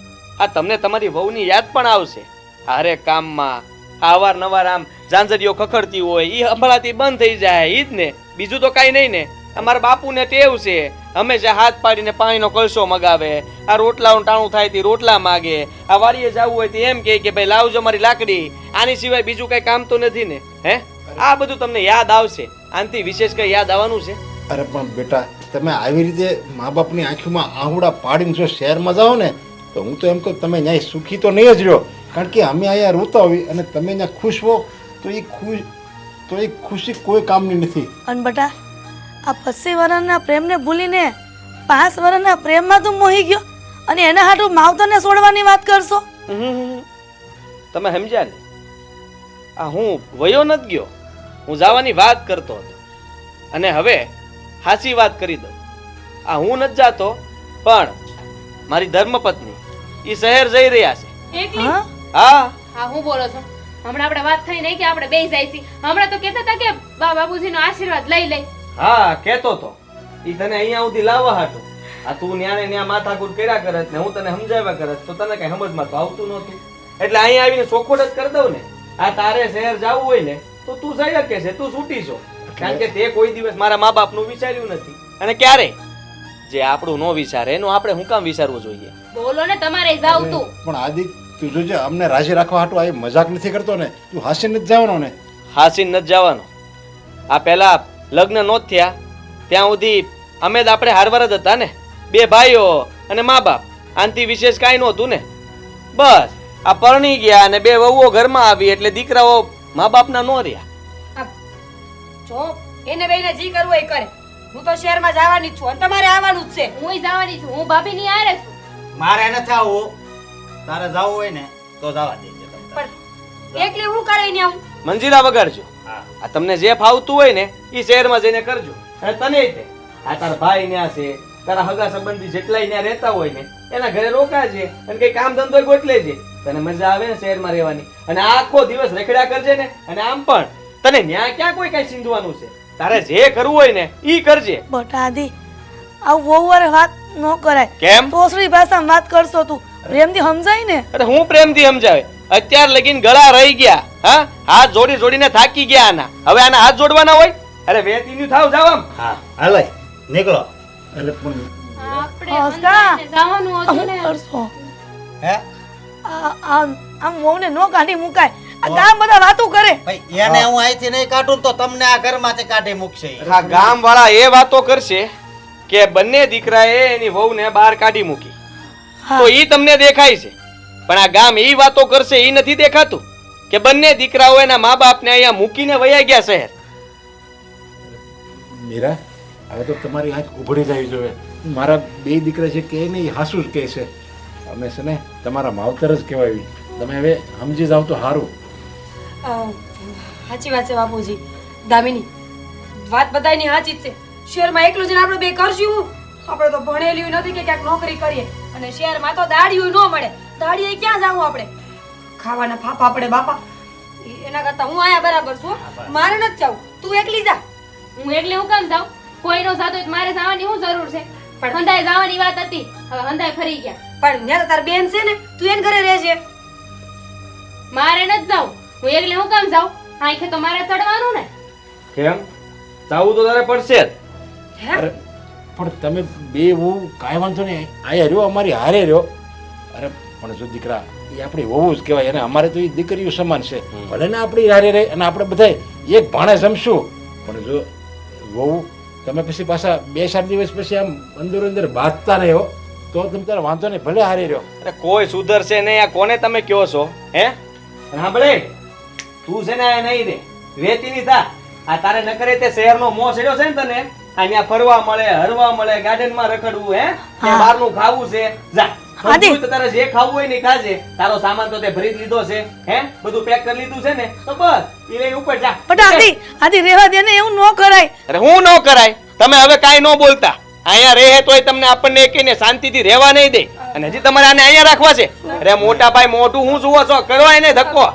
આ તમને તમારી વહુની યાદ પણ આવશે. હરેક કામમાં અવારનવાર આમ ઝાંઝરીઓ ખખડતી હોય ઈ સંભળાતી બંધ થઈ જાય ઈ જ ને. બીજું તો કાંઈ નહીં ને. અમારા બાપુને ટેવ છે હંમેશા હાથ પાડીને પાણીનો કળશો મગાવે, આ રોટલાનું ટાણું થાય તે રોટલા માગે, આ વાડીએ જવું હોય તો એમ કહે કે ભાઈ લાવજો મારી લાકડી. આની સિવાય બીજું કઈ કામ તો નથી ને. હે આ બધું તમને યાદ આવશે. આનાથી વિશેષ કઈ યાદ આવવાનું છે? અરે પણ બેટા, તમે આવી રીતે મા બાપની આંખોમાં આહુડા પાડીને જો શહેરમાં જાઓ ને તો હું તો એમ કહું તમે ન્યાય સુખી તો નહીં જ રહ્યો. કારણ કે અમે અહીંયા રોતા હોય અને તમે ત્યાં ખુશ હો તો એ ખુશી કોઈ કામની નથી. અને બટા, આ 25 વર્ષના પ્રેમને ભૂલીને 5 વર્ષના પ્રેમમાં તું મોહી ગયો અને એના હાટુ માવતરને છોડવાની વાત કરશો? તમે સમજ્યા ને? આ હું વયો નથી ગયો, હું જવાની વાત કરતો હતો. અને હવે હાસી વાત કરી દઉં. આ હું નથી જાતો પણ મારી ધર્મપત્ની ઈ શહેર જઈ રહ્યા છે. એકલી? હા? હા હા હું બોલો છો? હમણાં આપણે વાત થઈ નહીં કે આપણે બેસી જાય છે. હમણાં તો કહેતા હતા કે બાબુજીનો આશીર્વાદ લઈ લઈ. હા કેતો તો ઈ તને અહીંયા સુધી લાવવા હાટું. આ તું ન્યાને ન્યા માથાકૂટ કર્યા કરત ને હું તને સમજાવ્યા કરત તો તને કઈ સમજમાં તો આવતું નહોતું. એટલે અહીંયા આવીને ચોખવટ જ કરી દઉં ને. આ તારે શહેર જવું હોય ને તો તું જઈ શકે છે, તું છૂટી છો. કારણ કે તે કોઈ દિવસ મારા મા બાપનું વિચાર્યું નથી અને ક્યારે જે આપણું નો વિચારે એનું આપણે હું કામ વિચારવું જોઈએ? બોલો ને, તમારે જાવ તું. પણ આદિ તું જોજે અમને રાજી રાખવા હાટું આ મજાક નથી કરતો ને. તું હાસીને જ જવાનો ને. હાસીન નથી જવાનો. આ પહેલા લગ્ન નહોત થયા ત્યાં સુધી અમે જ આપણે હારવાર જ હતા ને, બે ભાઈઓ અને મા બાપ. આનાથી વિશેષ કાંઈ નહોતું ને. બસ આ પરણી ગયા અને બે વહુઓ ઘરમાં આવી એટલે દીકરાઓ મા બાપના નો રહ્યા. જો એને બેને જી કરવું એ કરે. હું તો શહેરમાં જવાની જ છું અને તમારે આવવાનું જ છે. હુંય જવાની છું. હું ભાભીની હારે છું. મારે નથી આવવું. તારે જવું હોય ને તો જવા દેજે. પણ એકલી હું કરે ને આવું? મંજીરા વગાડજો. હા. આ તમને જે ફાવતું હોય ને એ શહેરમાં જઈને કરજો. અને તને તે આ તારા ભાઈ ન્યા છે, તારા હગા સંબંધી જેટલાય ત્યાં રહેતા હોય ને એના ઘરે રોકાજે અને કઈ કામ ધંધો ગોઠલેજે. તને મજા આવે ને શહેરમાં રહેવાની. અને આખો દિવસ રખડ્યા કરજે ને. અને આમ પણ તને ન્યા ક્યાં કોઈ કઈ સિંધવાનું છે. તારે જે કરવું હોય ને ઈ કરજે. બટા આદિ, આવું વહુ વારે વાત ન કરાય. કેમ? તોસડી ભાષામાં વાત કરશો તું, પ્રેમથી સમજાય ને. અરે હું પ્રેમથી સમજાવે. અત્યાર લગીન ગળા રહી ગયા. હા હાથ જોડી જોડીને થાકી ગયા આના. હવે આના હાથ જોડવાના હોય? અરે વેતીનું થાવ જાવ આમ. હા હાલો નીકળો. એટલે પણ આપણે હસકા. અંજાને જવાનું હતું હું ને. કરશો? હે આમ વહુને નો કાઢી મુકાય. આ ગામ બધા વાતો કરે. ભાઈ એને હું અહીંથી નહીં કાઢું તો તમને આ ઘરમાંથી કાઢી મૂકશે ઈ. આ ગામ વાળા એ વાતો કરશે કે બંને દીકરાએ એની વહુને બહાર કાઢી મૂકી. હા. તો ઈ તમને દેખાય છે પણ આ ગામ એ વાતો કરશે ઈ નથી દેખાતું કે બંને દીકરાઓ એના મા બાપને અહીંયા મૂકીને વયા ગયા શહેર. મીરા, હવે તો તમારી આંખ ઉઘડી જવી જોઈએ. મારા બે દીકરા છે કે નહીં હાસુ જ કહે છે. અમે છે ને તમારા માવતર જ કહેવાય. તમે હવે સમજી જાવ તો સારું. સાચી વાત છે બાપુજી. દામિની વાત બધાયની સાચી જ છે. શહેરમાં એકલું જઈને આપણે બે કરશું. આપણે તો ભણેલી નથી કે ક્યાંક નોકરી કરીએ અને શહેરમાં તો દાડિયું ન મળે. દાડીએ ક્યાં જાવું આપણે? ખાવાના ફાફા પડે બાપા. એના કરતા હું આયા બરાબર છું. મારે નથી જવું. તું એકલી જા. હું એટલે હું કામ જાઉં? કોઈનો જાતો હોય તો મારે જવાની શું જરૂર છે? પણ હંધાય જવાની વાત હતી, હવે હંધાય ફરી ગયા. પણ ત્યાં તો તાર બેન છે ને, તું એને ઘરે રહેજે. મારે નથી જાવું. હું એટલે હું કામ જાઉં? આંખે તો મારે ચડવાનું ને. કેમ? જાવું તો તારે પડશે જ. અરે પણ તમે બે વહુ કાંઈ વાંધો નહીં આયા રહ્યો, અમારી હારે રહ્યો. અરે પણ જો દીકરા એ આપણી વહુ જ કહેવાય અને અમારે તો એ દીકરીઓ સમાન છે. ભલે ને આપણી હારે રહે અને આપણે બધા એક ભાણે જમશું. પણ જો વહુ તમે પછી પાછા 2-4 દિવસ પછી આમ અંદર અંદર બાંધતા નહીં હો તો તમે તારે વાંધો નહીં, ભલે હારે રહ્યો. અરે કોઈ સુધરશે નહીં. આ કોને તમે કહો છો? હે સાંભળે તું છે ને આ નહીં રે વેતીની થા. આ તારે ન કરે તે શહેરનો મોહ ચડ્યો છે ને તને અહીંયા ફરવા મળે હરવા મળે ગાર્ડનમાં રખડવું હે કે બહારનું ખાવું છે જા આદિ. બધું તો તારે જે ખાવું હોય ને ઈ ખાજે તારો સામાન તો તે ભરી જ લીધો છે હે બધું પેક કરી લીધું છે ને તો બસ ઈ લઈને ઉપર જા બટ આદિ રહેવા દે ને, એવું ન કરાય. અરે હું ન કરાય તમે હવે કાંઈ ન બોલતા અહીંયા રહે તોય તમને આપણને એકને શાંતિથી રહેવા નહીં દે અને હજી તમારે આને અહીંયા રાખવા છે અરે મોટા ભાઈ મોઢું હું જુઓ છો કરો એને ધક્કો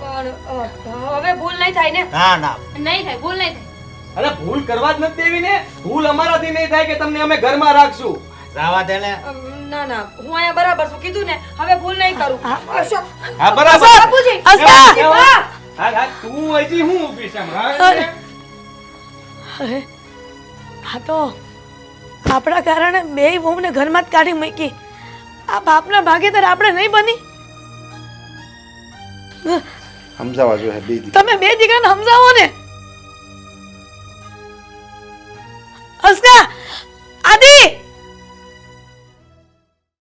હવે ભૂલ નહીં થાય ને. ના ના નહીં થાય ભૂલ નહીં થાય અરે ભૂલ કરવા જ નથી દેવી ને ભૂલ અમારાથી નહીં થાય કે તમને અમે ઘરમાં રાખશું જવા દે ને. ના ના હું અહીંયા બરાબર છું કીધું ને હવે ભૂલ નહીં કરું. અશોક, હા બરાબર બાપુજી, અસ્કા! બા! હા હા તું હજી હું ઊભી છે હમણાં? અરે આ તો આપણા કારણે બે વહુને ઘરમાં જ કાઢી મૂકી. આ બાપના ભાગીદાર આપણે નહીં બની. સમજાવવા જોઈએ બે દી. તમે બે દીકરાને સમજાવો ને. અસ્કા